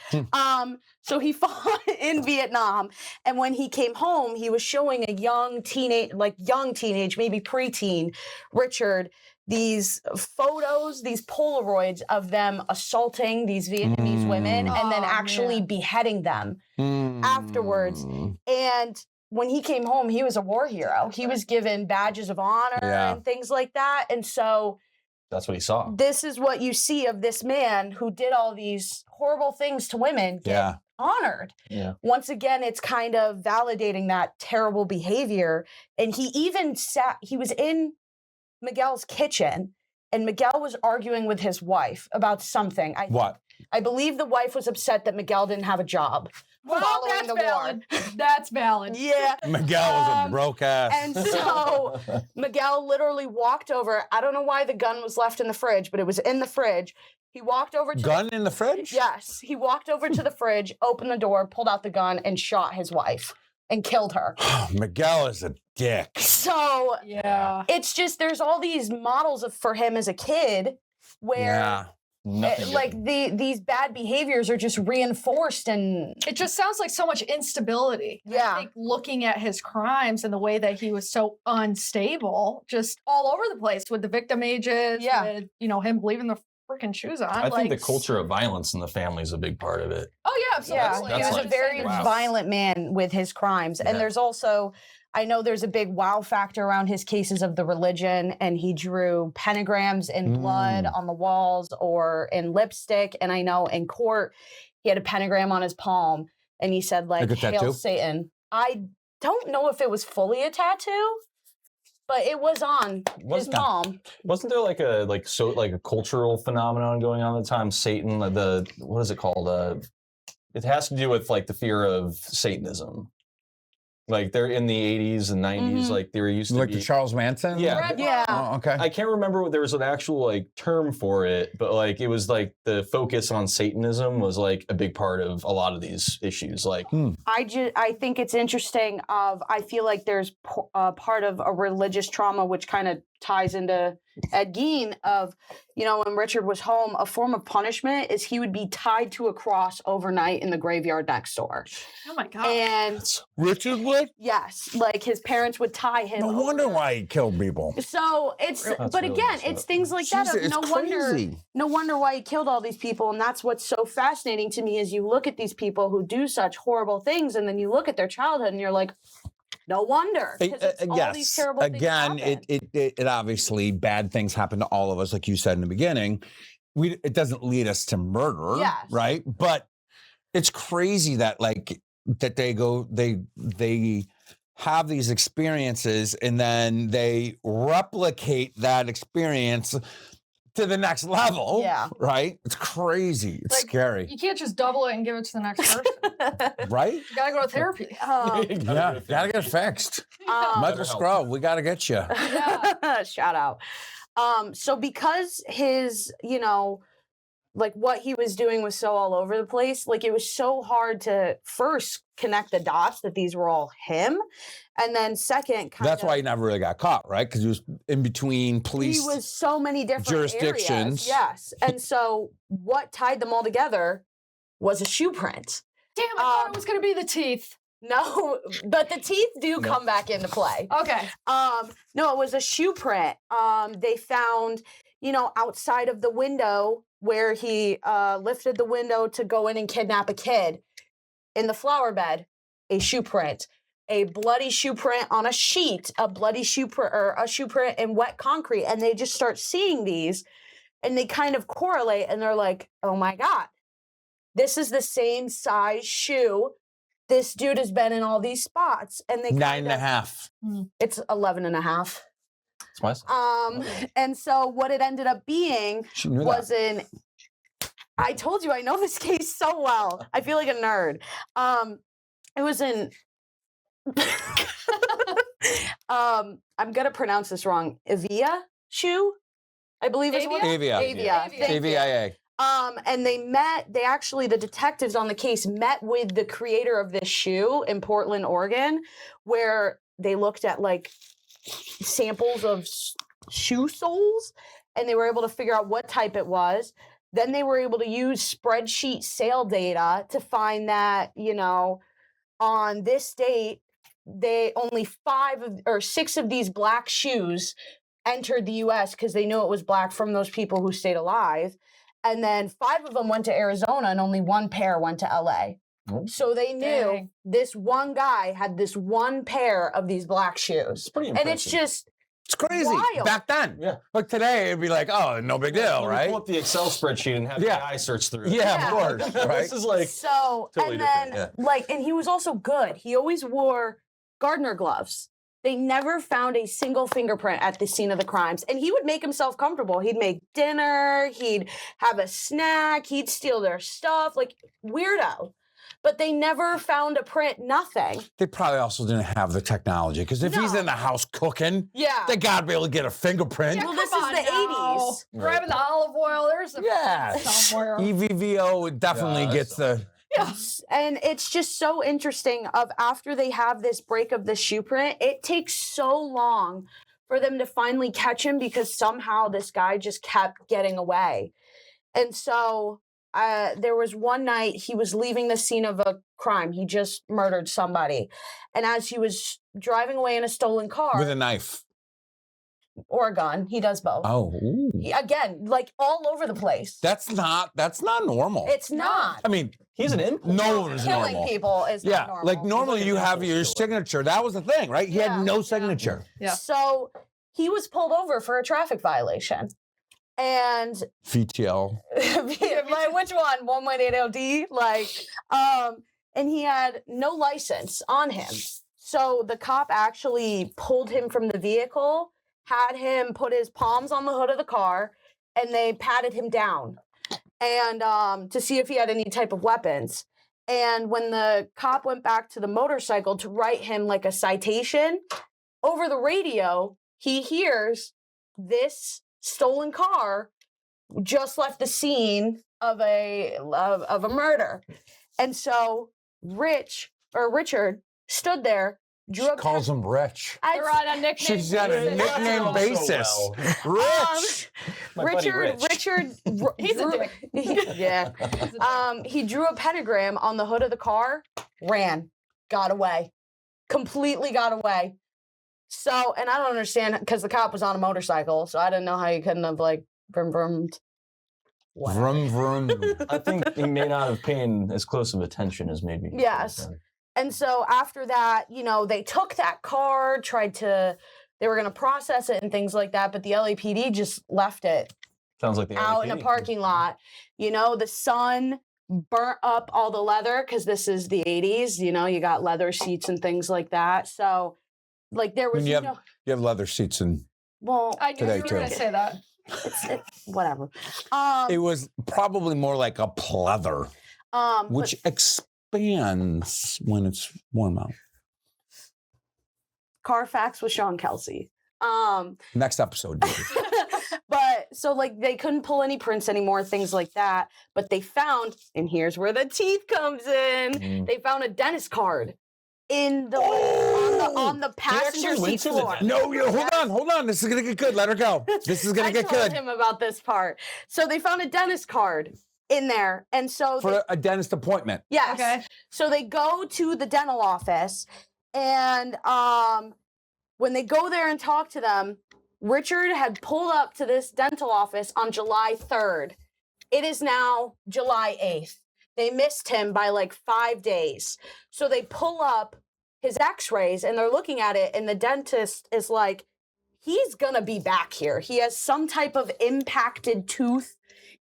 S2: So he fought in Vietnam. And when he came home, he was showing a young teenage, maybe preteen, Richard, these photos, these Polaroids of them assaulting these Vietnamese women and then actually beheading them afterwards. And when he came home, he was a war hero. He was given badges of honor and things like that. And so
S3: that's what he saw.
S2: this is what you see of this man who did all these horrible things to women get honored.
S3: Yeah.
S2: Once again, it's kind of validating that terrible behavior. And he even he was in Miguel's kitchen, and Miguel was arguing with his wife about something. I believe the wife was upset that Miguel didn't have a job.
S4: Well,
S2: following
S4: that's
S2: the
S4: valid.
S2: war.
S4: That's valid.
S2: Yeah.
S1: Miguel was a broke ass.
S2: And so Miguel literally walked over. I don't know why the gun was left in the fridge, but it was in the fridge. He walked over to
S1: gun in the fridge?
S2: Yes. He walked over to the fridge, opened the door, pulled out the gun, and shot his wife and killed her.
S1: Miguel is a dick.
S2: So
S4: Yeah.
S2: it's just there's all these models for him as a kid where these bad behaviors are just reinforced, and
S4: It just sounds like so much instability.
S2: Yeah.
S4: I think looking at his crimes and the way that he was so unstable, just all over the place with the victim ages, with, you know, him leaving the freaking shoes on.
S3: I think the culture of violence in the family is a big part of it.
S4: Oh yeah, absolutely.
S2: he was a very violent man with his crimes. And there's also, I know there's a big wow factor around his cases of the religion, and he drew pentagrams in blood on the walls or in lipstick. And I know in court, he had a pentagram on his palm, and he said, like,
S1: Like a
S2: Hail
S1: tattoo?
S2: Satan. I don't know if it was fully a tattoo. but it was on his mom.
S3: Wasn't there like a cultural phenomenon going on at the time? Satan, what is it called? It has to do with like the fear of Satanism. Like they're in the 80s and 90s, like there used to
S1: like
S3: be
S1: the Charles Manson?
S3: Yeah.
S2: Yeah.
S1: Oh, okay.
S3: I can't remember what there was an actual like term for it, but like it was like the focus on Satanism was like a big part of a lot of these issues. Like
S2: I think it's interesting. I feel like there's part of a religious trauma which kind of ties into Gein of, when Richard was home, a form of punishment is he would be tied to a cross overnight in the graveyard next door.
S4: Oh my God.
S2: And
S1: Richard would?
S2: yes, like his parents would tie him.
S1: No wonder why he killed people.
S2: So it's,
S3: That's
S2: but
S3: really
S2: again,
S3: messed up.
S2: it's things like that.
S1: Jesus,
S2: Of
S1: it's
S2: no wonder why he killed all these people. And that's what's so fascinating to me is you look at these people who do such horrible things, and then you look at their childhood, and you're like, no wonder. 'Cause it's all these terrible things
S1: Again,
S2: happen.
S1: it obviously bad things happen to all of us, like you said in the beginning. It doesn't lead us to murder,
S2: Yes.
S1: right? But it's crazy that that they have these experiences and then they replicate that experience to the next level.
S2: Yeah.
S1: Right? It's crazy. It's
S4: Like,
S1: scary.
S4: You can't just double it and give it to the next person.
S1: Right?
S4: You gotta go to therapy.
S1: Yeah, gotta get fixed. Michael
S3: help.
S1: Scrub, we gotta get you.
S4: Yeah.
S2: Shout out. So because his, like what he was doing was so all over the place, like it was so hard to first connect the dots that these were all him. And then second,
S1: That's why he never really got caught, right? Because he was in between police.
S2: he was so many different
S1: jurisdictions.
S2: areas. Yes. And so what tied them all together was a shoe print.
S4: Damn, I thought it was gonna be the teeth.
S2: No, but the teeth do come back into play.
S4: Okay.
S2: No, it was a shoe print. They found, outside of the window where he lifted the window to go in and kidnap a kid, in the flower bed, a shoe print, a bloody shoe print on a sheet, a bloody shoe print, or a shoe print in wet concrete, and they just start seeing these, and they kind of correlate, and they're like, "Oh my God, this is the same size shoe. This dude has been in all these spots," and they
S1: 9.5.
S2: It's 11.5.
S3: it's my son.
S2: And so what it ended up being
S1: She knew
S2: was I told you I know this case so well. I feel like a nerd. It was in I'm gonna pronounce this wrong. Avia shoe, I believe is what
S1: Avia.
S2: Avia. Thank you.
S1: AVIA.
S2: And the detectives on the case met with the creator of this shoe in Portland, Oregon, where they looked at like samples of shoe soles, and they were able to figure out what type it was. Then they were able to use spreadsheet sale data to find that, on this date, they only 5 or 6 of these black shoes entered the US because they knew it was black from those people who stayed alive. And then 5 of them went to Arizona and only 1 pair went to LA.
S3: Oh.
S2: So they knew
S4: Dang.
S2: this one guy had this 1 pair of these black shoes.
S3: It's pretty
S2: And
S3: impressive.
S2: it's just,
S1: It's crazy.
S2: Wild.
S1: Back then.
S3: Yeah.
S1: Like today, it'd be like, oh, no big deal,
S3: You
S1: right?
S3: Pull up the Excel spreadsheet and have
S1: Yeah.
S3: AI search through it.
S1: Yeah,
S2: Yeah.
S1: of course, right?
S3: This is like
S2: so,
S3: totally
S2: and then
S3: different,
S2: and he was also good. He always wore gardener gloves. They never found a single fingerprint at the scene of the crimes. And he would make himself comfortable. He'd make dinner, he'd have a snack, he'd steal their stuff, like weirdo. But they never found a print, nothing.
S1: They probably also didn't have the technology because if he's
S2: No.
S1: in the house cooking,
S2: Yeah.
S1: they gotta be able to get a fingerprint.
S2: Well, this
S4: Come
S2: is
S4: on
S2: the
S4: now.
S2: 80s.
S4: Grabbing the olive oil, there's a
S1: Yeah.
S4: somewhere.
S1: EVVO definitely
S3: Yeah,
S1: gets the.
S4: Yeah.
S2: And it's just so interesting of after they have this break of the shoe print, it takes so long for them to finally catch him because somehow this guy just kept getting away. And so there was one night he was leaving the scene of a crime. He just murdered somebody. And as he was driving away in a stolen car
S1: With a knife.
S2: or a gun, he does both.
S1: Oh. Ooh.
S2: Again, like all over the place.
S1: That's not normal.
S2: It's not.
S1: I mean,
S3: he's an impulse.
S1: no one is
S2: Killing
S1: normal.
S2: people is
S1: Yeah,
S2: not normal.
S1: like normally
S3: like
S1: you
S3: an
S1: have your
S3: impulse killer.
S1: signature. That was the thing, right? He
S2: Yeah.
S1: had no signature.
S4: Yeah.
S2: So he was pulled over for a traffic violation. And
S1: VTL.
S2: like which one? 118 LD? Like, and he had no license on him. So the cop actually pulled him from the vehicle, had him put his palms on the hood of the car, and they patted him down and to see if he had any type of weapons. And when the cop went back to the motorcycle to write him like a citation, over the radio, he hears this stolen car just left the scene of a murder. And so Richard stood there, drew up.
S1: Calls him Rich.
S4: They're on a nickname.
S1: She's on a nickname basis. Rich.
S2: Richard,
S4: He's a dick.
S2: yeah. He drew a pentagram on the hood of the car, ran, got away, completely got away. So, and I don't understand because the cop was on a motorcycle, so I didn't know how he couldn't have like vroom vroomed.
S1: Vroom vroom.
S3: I think he may not have paid as close of attention as maybe.
S2: Yes. And so after that, you know, they took that car, they were going to process it and things like that, but the LAPD just left it
S3: Sounds like the
S2: out in a parking lot. You know, the sun burnt up all the leather because this is the 80s. You know, you got leather seats and things like that. So, like, there was
S1: You have leather seats and
S2: well,
S4: I knew you
S1: Today,
S4: were
S1: too.
S4: going to say that.
S2: whatever.
S1: it was probably more like a pleather, which expands when it's warm out.
S2: Carfax with Sean Kelsey.
S1: Next episode, dude.
S2: But so like they couldn't pull any prints anymore, things like that. But they found, and here's where the teeth comes in. They found a dentist card in the on the passenger seat floor.
S1: No, hold on. This is gonna get good. Let her go. This is gonna get
S2: I told
S1: good.
S2: him about this part. So they found a dentist card in there, and so
S1: For a dentist appointment.
S2: yes.
S4: Okay.
S2: So they go to the dental office, and when they go there and talk to them, Richard had pulled up to this dental office on July 3rd. It is now July 8th. They missed him by like 5 days. So they pull up his x-rays and they're looking at it, and the dentist is like, he's gonna be back here. He has some type of impacted tooth.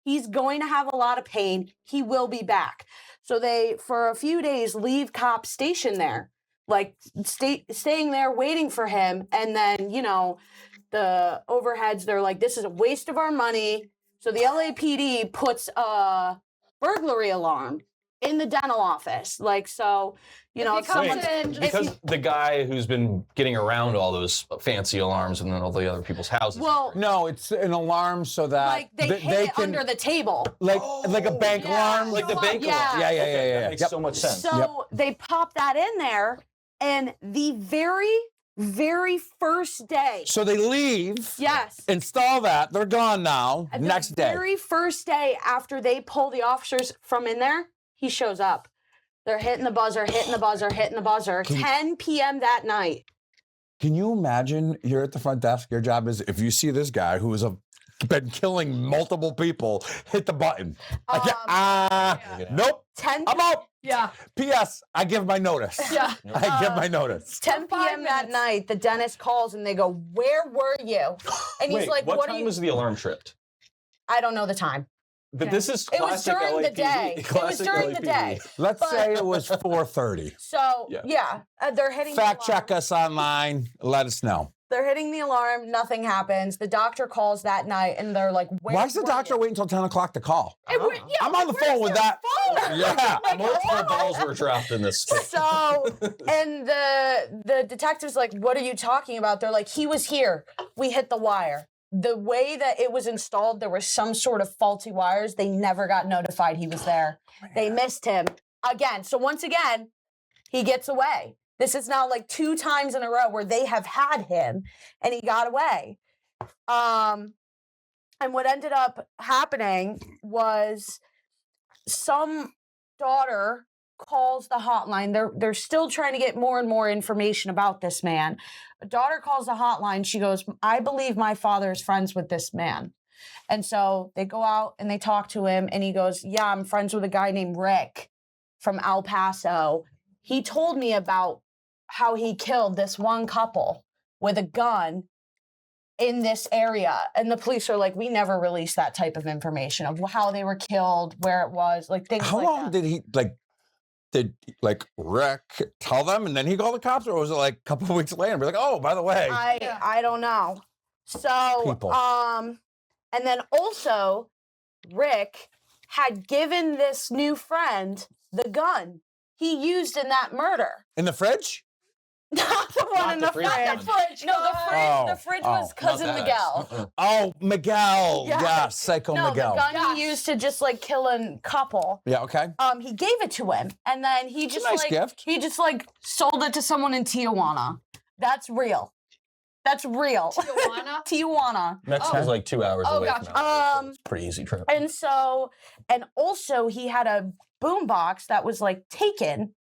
S2: He's going to have a lot of pain. He will be back. So they, for a few days, leave cops stationed there, like staying there waiting for him. And then, you know, the overheads, they're like, this is a waste of our money. So the LAPD puts a burglary alarm in the dental office. Like, so, you know,
S3: because the guy who's been getting around all those fancy alarms and then all the other people's houses.
S2: Well,
S1: no, it's an alarm so that
S2: like they hid it under the table.
S1: Like a bank alarm.
S3: Like the bank
S2: Yeah.
S3: alarm.
S1: Yeah.
S3: That makes so much sense.
S2: So they pop that in there, and the very first day.
S1: So they leave.
S2: Yes.
S1: Install that. They're gone now.
S2: The
S1: Next day.
S2: very first day after they pull the officers from in there, he shows up. They're hitting the buzzer, 10 p.m. that night.
S1: Can you imagine you're at the front desk? Your job is, if you see this guy who has been killing multiple people, hit the button. Nope.
S2: 10
S1: I'm out.
S4: Yeah.
S1: P.S. I give my notice.
S4: Yeah.
S1: I give my notice.
S2: 10 p.m. that night, the dentist calls and they go, "Where were you?" And he's
S3: Wait,
S2: like,
S3: what
S2: "What
S3: time
S2: are you?"
S3: was the alarm tripped?
S2: I don't know the time.
S3: But this is
S2: It was
S3: classic
S2: during the
S3: LAPD.
S2: day. It was
S3: Classic
S2: during the
S3: LAPD.
S2: day.
S1: Let's say it was 4:30.
S2: So
S3: Yeah.
S2: they're hitting
S1: Fact
S2: the alarm.
S1: check us online. Let us know.
S2: They're hitting the alarm. Nothing happens. The doctor calls that night, and they're like,
S1: Why does the
S2: were
S1: doctor
S2: you?"
S1: wait until 10 o'clock to call?
S2: Yeah,
S1: I'm on the
S2: where's
S1: phone with
S2: your
S1: that.
S2: phone?
S1: Yeah.
S2: Like,
S3: Multiple
S2: hello?
S3: balls were dropped in this case.
S2: So, and the detective's like, "What are you talking about?" They're like, "He was here. We hit the wire." The way that it was installed, there was some sort of faulty wires. They never got notified he was there. They missed him again. So once again, he gets away. This is now like 2 times in a row where they have had him and he got away. And what ended up happening was some daughter calls the hotline. They're still trying to get more and more information about this man. A daughter calls the hotline. She goes, "I believe my father is friends with this man." And so they go out and they talk to him, and he goes, "Yeah, I'm friends with a guy named Rick from El Paso. He told me about how he killed this one couple with a gun in this area." And the police are like, "We never released that type of information of how they were killed, where it was, like things
S1: How
S2: like
S1: long
S2: that."
S1: did he, did like Rick tell them and then he called the cops, or was it like a couple of weeks later? Be like, oh, by the way,
S2: I don't know. So
S1: People.
S2: and then also Rick had given this new friend the gun he used in that murder.
S1: in the fridge?
S2: Not the one
S3: Not
S2: in
S3: the
S2: the
S3: fridge.
S2: fridge.
S4: Not the fridge,
S2: No, the fridge.
S1: Oh,
S2: The fridge
S1: oh,
S2: was cousin
S3: Not that.
S2: Miguel.
S1: Oh, Miguel.
S2: Yes.
S1: Yeah, Psycho
S2: No,
S1: Miguel.
S2: the gun
S4: Yes.
S2: he used to just like kill a couple.
S1: Yeah, okay.
S2: He gave it to him, and then he
S1: It's a
S2: just
S1: nice
S2: like
S1: gift.
S2: he just like sold it to someone in Tijuana. That's real. That's real.
S4: Tijuana?
S2: Tijuana.
S3: Mexico's like 2 hours
S4: Oh,
S3: away
S4: gotcha.
S3: from LA, so it's a pretty easy trip.
S2: And so, and also he had a boombox that was like taken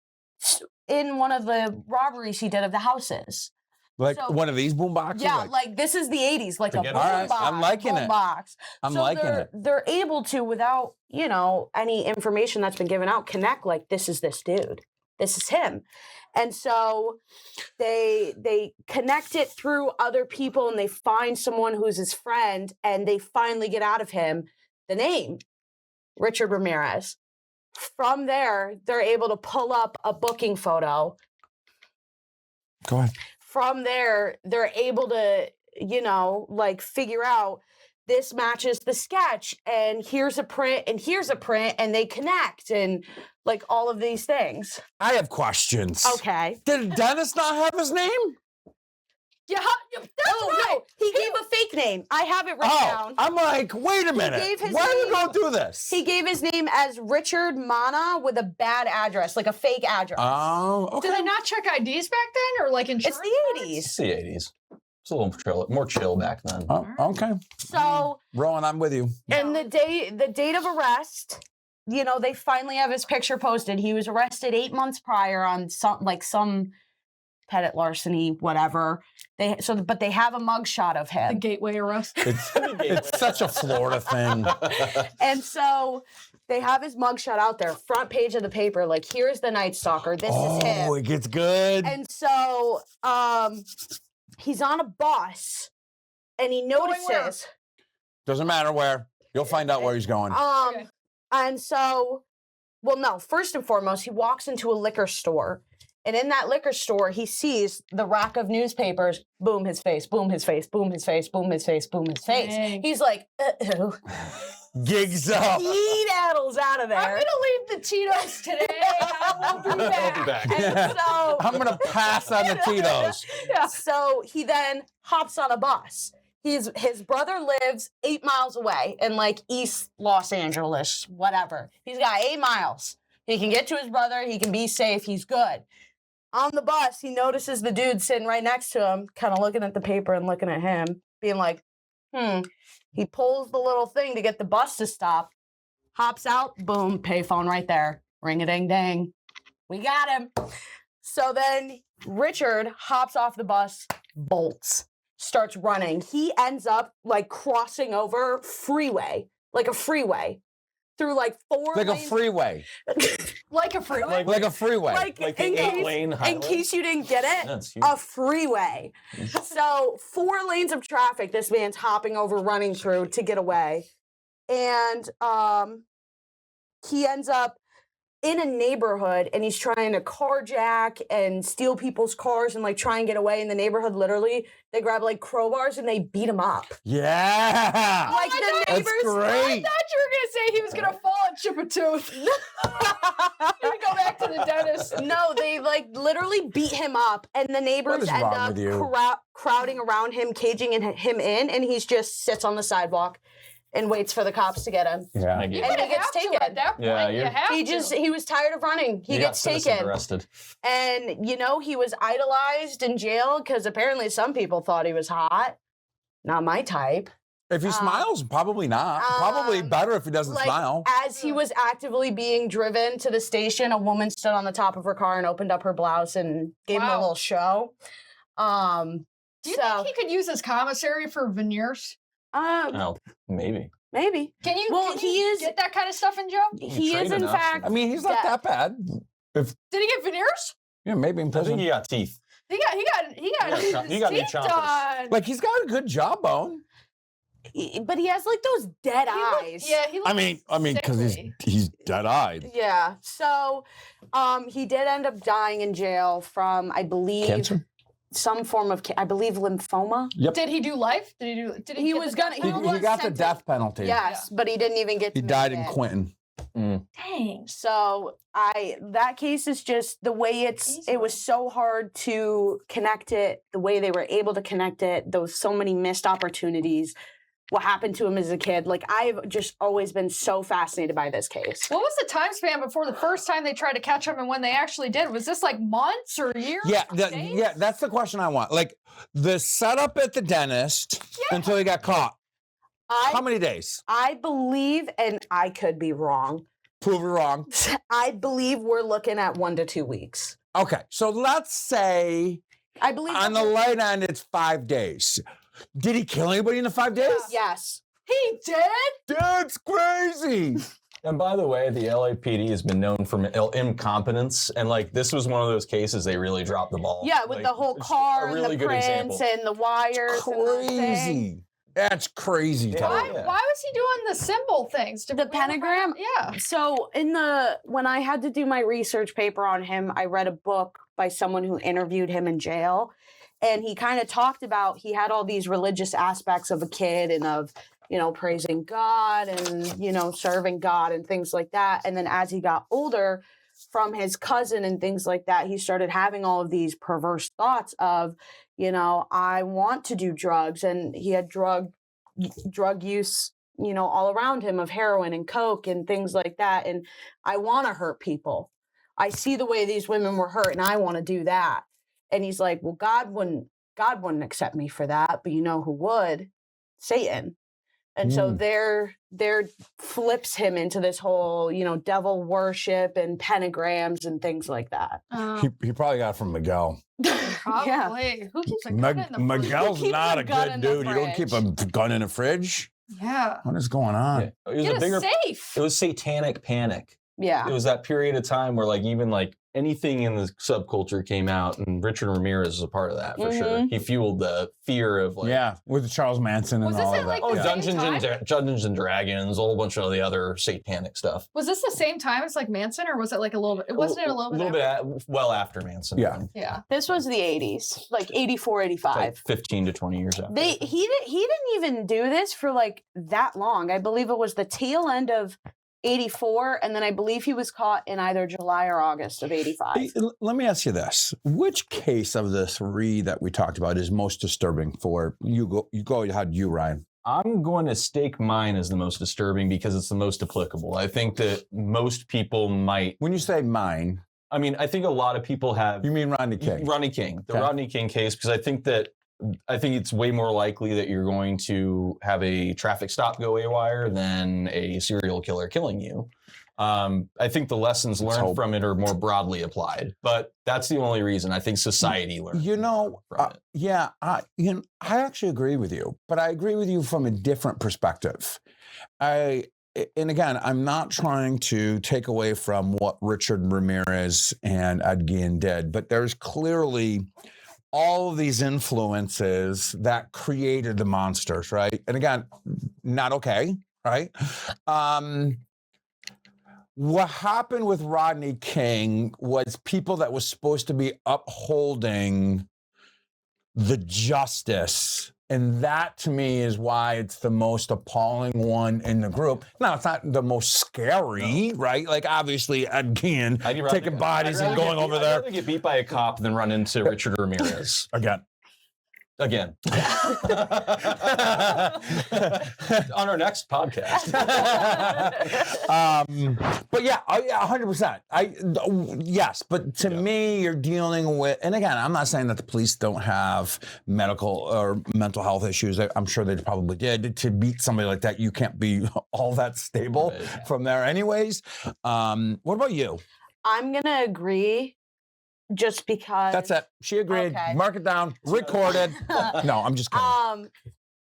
S2: in one of the robberies he did of the houses.
S1: Like
S2: So-
S1: one of these boom boxes?
S2: Yeah, like this is the 80s, like a
S3: Forget
S2: boombox.
S3: about
S1: it. I'm liking it.
S2: Boombox.
S1: I'm
S2: So
S1: liking
S2: they're,
S1: it.
S2: They're able to, without, you know, any information that's been given out, connect like this is this dude. This is him. And so they connect it through other people and they find someone who's his friend and they finally get out of him the name, Richard Ramirez. From there, they're able to pull up a booking photo.
S1: Go ahead.
S2: From there, they're able to, you know, like figure out this matches the sketch and here's a print and here's a print and they connect and like all of these things.
S1: I have questions.
S2: Okay.
S1: Did Dennis not have his name?
S4: Yeah, that's
S2: Oh,
S4: right.
S2: no, he gave a fake name. I have it written
S1: Oh,
S2: down.
S1: I'm like, wait a minute.
S2: gave his
S1: Why are we
S2: name-
S1: going through this?
S2: He gave his name as Richard Mana with a bad address, like a fake address.
S1: Oh, okay.
S4: Did they not check IDs back then, or like
S2: it's
S4: insurance?
S2: the
S4: cards?
S2: 80s.
S3: It's the 80s. It's a little more chill back then.
S1: Oh, okay.
S2: So,
S1: Rowan, I'm with you.
S2: and the date of arrest, you know, they finally have his picture posted. He was arrested 8 months prior on some petty larceny, whatever. But they have a mugshot of
S4: The
S2: him.
S4: gateway arrest.
S1: It's such a Florida thing.
S2: And so they have his mugshot out there, front page of the paper, like here's the Night Stalker. This is him.
S1: Oh, it gets good.
S2: And so he's on a bus and he
S4: Going where?
S2: notices
S1: Doesn't matter where. You'll find out where he's going.
S4: Okay.
S2: and so well no, first and foremost, he walks into a liquor store. And in that liquor store, he sees the rack of newspapers. Boom, his face. Boom, his face. Boom, his face. Boom, his face. Boom, his face.
S4: Dang.
S2: He's like, uh-oh.
S1: Gigs up.
S2: Skedaddles out of
S4: I'm
S2: there.
S4: gonna leave the Tito's today. I won't be back.
S2: And so,
S1: I'm going to pass on the Tito's.
S4: Yeah.
S2: so he then hops on a bus. His brother lives 8 miles away in like East Los Angeles, whatever. He's got 8 miles. He can get to his brother. He can be safe. He's good. On the bus, he notices the dude sitting right next to him, kind of looking at the paper and looking at him, being like, He pulls the little thing to get the bus to stop, hops out, boom, payphone right there. Ring-a-ding-ding. We got him. So then Richard hops off the bus, bolts, starts running. He ends up like crossing over freeway, like a freeway, through like 4
S1: Like a
S2: lanes.
S1: freeway.
S4: Like a freeway.
S1: Like a freeway.
S2: Like,
S3: Like
S2: in,
S3: the
S2: case,
S3: 8-lane
S2: in
S3: highway?
S2: case you didn't get it,
S3: That's huge.
S2: a freeway. So 4 lanes of traffic this man's hopping over, running through to get away. And he ends up in a neighborhood and he's trying to carjack and steal people's cars and like try and get away. In the neighborhood, literally, they grab like crowbars and they beat him up.
S1: Yeah.
S2: Like
S4: I
S2: the
S4: thought-
S1: That's
S2: neighbors.
S1: great.
S4: I thought you were gonna say he was gonna fall and chip a tooth. Maybe go back to the dentist.
S2: No, they like literally beat him up, and the neighbors
S1: is
S2: end
S1: wrong
S2: up
S1: with you?
S2: crowding around him, caging him in, and he just sits on the sidewalk and waits for the cops to get him.
S1: Yeah.
S3: I
S4: You
S3: get
S2: And
S3: it.
S4: would
S2: he gets
S4: have to
S2: taken.
S4: at that point.
S3: Yeah,
S4: you
S3: you're-
S4: have
S2: He was tired of running. He
S3: You got
S2: gets
S3: citizens
S2: taken,
S3: arrested.
S2: and you know he was idolized in jail because apparently some people thought he was hot. Not my type.
S1: If he smiles, probably not. Probably better if he doesn't
S2: Like
S1: smile.
S2: as he was actively being driven to the station, a woman stood on the top of her car and opened up her blouse and gave him a
S4: Wow.
S2: little show.
S4: Do you think he could use his commissary for veneers?
S3: Oh, maybe.
S2: Maybe.
S4: Can you,
S2: Well,
S4: can
S2: he
S4: you
S2: is-
S4: get that kind of stuff in jail?
S2: He is
S3: train
S2: in
S3: enough.
S2: fact.
S1: I mean, he's not that bad.
S4: Did he get veneers?
S1: Yeah, maybe in
S3: I
S1: prison.
S3: think he got teeth.
S4: He got
S3: You got
S4: his
S3: new
S4: teeth
S3: chompers.
S4: done.
S1: Like he's got a good jawbone.
S2: but he has like those dead eyes.
S4: He looks
S1: I mean, because
S4: sickly.
S1: he's dead-eyed.
S2: Yeah. So, he did end up dying in jail from, I believe,
S1: Cancer?
S2: some form of, I believe, lymphoma.
S1: Yep.
S4: Did he do life? Did
S2: He
S4: get
S2: was
S4: the
S2: gonna-
S4: death
S2: he
S1: He,
S4: penalty?
S2: was
S1: got the
S2: sentenced.
S1: death penalty.
S2: Yes, but he didn't even get.
S1: He
S2: to
S1: died
S2: make
S1: in
S2: it.
S1: Quentin.
S4: Dang.
S2: So that case is just the way it was so hard to connect it, the way they were able to connect it, those so many missed opportunities, what happened to him as a kid. Like, I've just always been so fascinated by this case.
S4: What was the time span before the first time they tried to catch him and when they actually did? Was this like months or years?
S1: Yeah,
S4: or days?
S1: yeah, that's the question I want. Like, the setup at the dentist until he got caught. How many days?
S2: I believe, and I could be wrong,
S1: Prove it wrong.
S2: I believe we're looking at 1 to 2 weeks.
S1: Okay, so let's say
S2: I believe
S1: on the light end, it's 5 days. Did he kill anybody in the 5 days?
S2: Yes.
S4: He did?
S1: That's crazy.
S3: And by the way, the LAPD has been known for incompetence, and like this was one of those cases they really dropped the ball.
S2: Yeah, with
S3: Like,
S2: the whole
S3: it's
S2: car
S3: a
S2: and
S3: really
S2: the
S3: good
S2: prints
S3: example.
S2: and the wires. And the thing.
S1: Crazy. That's crazy.
S3: Yeah.
S1: Tyler.
S4: Why was he doing the symbol things? Did
S2: The
S4: we ever find
S2: pentagram?
S4: out? Yeah.
S2: So when I had to do my research paper on him, I read a book by someone who interviewed him in jail. And he kind of talked about, he had all these religious aspects of a kid and of, praising God and, serving God and things like that. And then as he got older, from his cousin and things like that, he started having all of these perverse thoughts of, I want to do drugs. And he had drug use, all around him of heroin and coke and things like that. And I want to hurt people. I see the way these women were hurt and I want to do that. And he's like, well, God wouldn't accept me for that. But you know who would? Satan. And so there flips him into this whole, devil worship and pentagrams and things like that.
S1: He probably got it from Miguel.
S4: Probably. Who keeps a gun in the fridge?
S1: Miguel's
S2: keeps
S1: not
S2: a
S1: a
S2: gun
S1: good
S2: in the
S1: dude. You don't keep a gun in a fridge.
S4: Yeah.
S1: What is going on?
S3: Yeah. It was
S4: Get
S3: a bigger.
S4: safe.
S3: It was satanic panic.
S2: Yeah.
S3: It was that period of time where like even like anything in the subculture came out, and Richard Ramirez is a part of that for sure. He fueled the fear of like
S1: Yeah, with Charles Manson and
S4: Was this
S1: all
S4: at,
S1: of
S4: like,
S1: that.
S4: the
S1: Yeah.
S3: Dungeons and Dragons, a whole bunch of the other satanic stuff.
S4: Was this the same time as like Manson, or was it like a little bit? It wasn't a little bit.
S3: Well after Manson.
S1: Yeah.
S4: Yeah.
S2: This was the 80s, like 84, 85.
S3: Like 15 to 20 years after.
S2: He didn't even do this for like that long. I believe it was the tail end of 84, and then I believe he was caught in either July or August of 85.
S1: Hey, let me ask you this: which case of the 3 that we talked about is most disturbing for you? Go ahead, you Ryan.
S3: I'm going to stake mine as the most disturbing because it's the most applicable. I think that most people might.
S1: When you say mine,
S3: I mean, I think a lot of people have.
S1: you mean Rodney King?
S3: Rodney King, the
S1: Okay.
S3: Rodney King case, because I think it's way more likely that you're going to have a traffic stop go haywire than a serial killer killing you. I think the lessons
S1: Let's
S3: learned
S1: hope.
S3: from it are more broadly applied, but that's the only reason I think society learned. from it.
S1: Yeah, I actually agree with you, but I agree with you from a different perspective. And again, I'm not trying to take away from what Richard Ramirez and Gein did, but there's clearly all of these influences that created the monsters, right? And again, not okay, right? What happened with Rodney King was people that was supposed to be upholding the justice. And that to me is why it's the most appalling one in the group. Now, it's not the most scary, right? Like obviously Gein taking bodies and going over there.
S3: I'd rather get beat by a cop than run into Richard Ramirez. Again. On our next podcast.
S1: But yeah, 100%. Yes, but to me, you're dealing with, and again, I'm not saying that the police don't have medical or mental health issues. I'm sure they probably did. To beat somebody like that, you can't be all that stable from there anyways. What about you?
S2: I'm going to agree just because.
S1: That's it. She agreed.
S2: Okay.
S1: Mark it down. Recorded. No, I'm just kidding.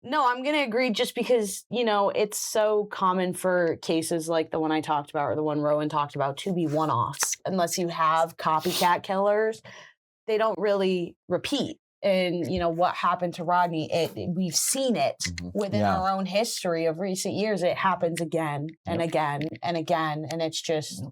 S2: No, I'm going to agree just because, it's so common for cases like the one I talked about or the one Rowan talked about to be one-offs. Unless you have copycat killers, they don't really repeat. and what happened to Rodney, we've seen it within
S1: Yeah.
S2: our own history of recent years. It happens again and again and again, and it's just when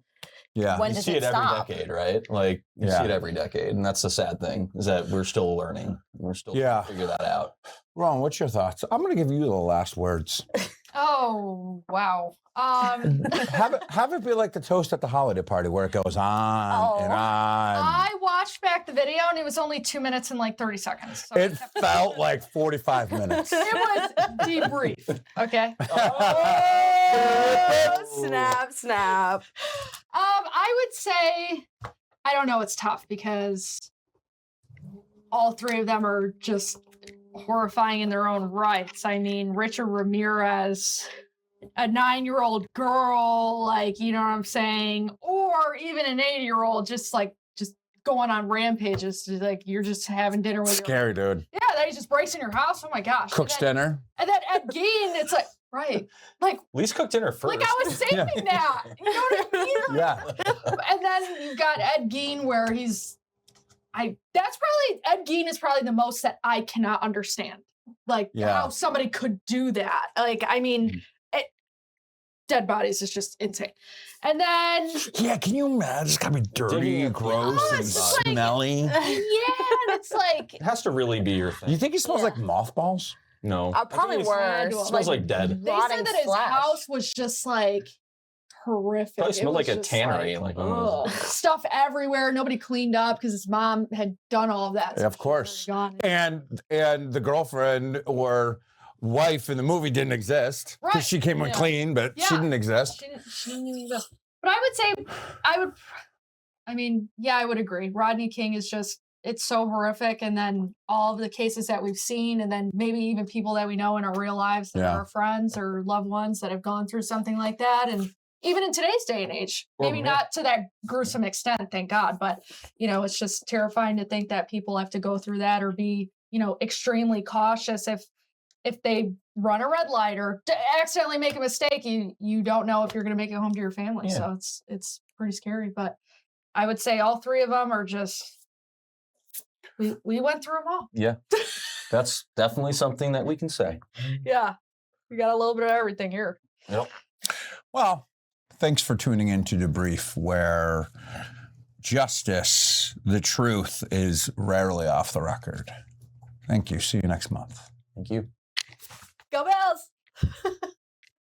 S3: You
S2: does
S3: see
S2: it
S3: it every
S2: stop?
S3: decade, right? Like you see it every decade, and that's the sad thing is that we're still learning. We're still trying to figure that out.
S1: Ron, what's your thoughts? I'm going to give you the last words.
S4: Oh, wow.
S1: Have it be like the toast at the holiday party where it goes on and on.
S4: I watched back the video and it was only 2 minutes and like 30 seconds. So
S1: It felt like 45 minutes.
S4: it was debrief. Okay.
S2: Oh, snap.
S4: I would say, I don't know, it's tough because all three of them are just horrifying in their own rights. I mean, Richard Ramirez, a 9-year-old girl, like, you know what I'm saying? Or even an 80-year-old just going on rampages. Like, you're just having dinner with
S1: Scary, dude.
S4: Yeah, that he's just breaks in your house. Oh my gosh.
S1: Cooks dinner.
S4: And then at Gein, it's like, right. Like,
S3: At least cook dinner first.
S4: like I was saving that. You know what I mean?
S1: Yeah.
S4: And then you've got Ed Gein where Ed Gein is probably the most that I cannot understand. Like how somebody could do that. Like, I mean, dead bodies is just insane. And then
S1: Yeah, can you imagine? It's gotta be dirty and gross and
S4: it's just like-
S1: smelly.
S4: and it's like
S3: It has to be your thing.
S1: You think he smells like mothballs?
S3: No.
S2: Probably worse.
S3: It smells like dead.
S4: they
S2: rotting
S4: said that his
S2: flesh.
S4: house was just like horrific.
S3: Probably
S4: It
S3: smelled
S4: was
S3: like a
S4: just
S3: tannery.
S4: like,
S3: Like one of those-
S4: ugh. Stuff everywhere. Nobody cleaned up because his mom had done all of that.
S1: Yeah, of course.
S4: Gone.
S1: And the girlfriend or wife in the movie didn't exist.
S4: Right.
S1: She came in
S4: Yeah.
S1: clean, but she
S4: Yeah.
S1: didn't exist.
S4: She didn't even exist. But I would say, I would agree. Rodney King is just, it's so horrific. And then all of the cases that we've seen, and then maybe even people that we know in our real lives that are our friends or loved ones that have gone through something like that. And even in today's day and age, maybe not to that gruesome extent, thank God. But, it's just terrifying to think that people have to go through that or be, extremely cautious if they run a red light or accidentally make a mistake, you don't know if you're going to make it home to your family.
S3: Yeah.
S4: So it's pretty scary. But I would say all three of them are just, we went through them all.
S3: Yeah. That's definitely something that we can say.
S4: Yeah. We got a little bit of everything here.
S3: Yep.
S1: Well, thanks for tuning in to Debrief, where justice, the truth, is rarely off the record. Thank you. See you next month.
S3: Thank you.
S4: Go Bills!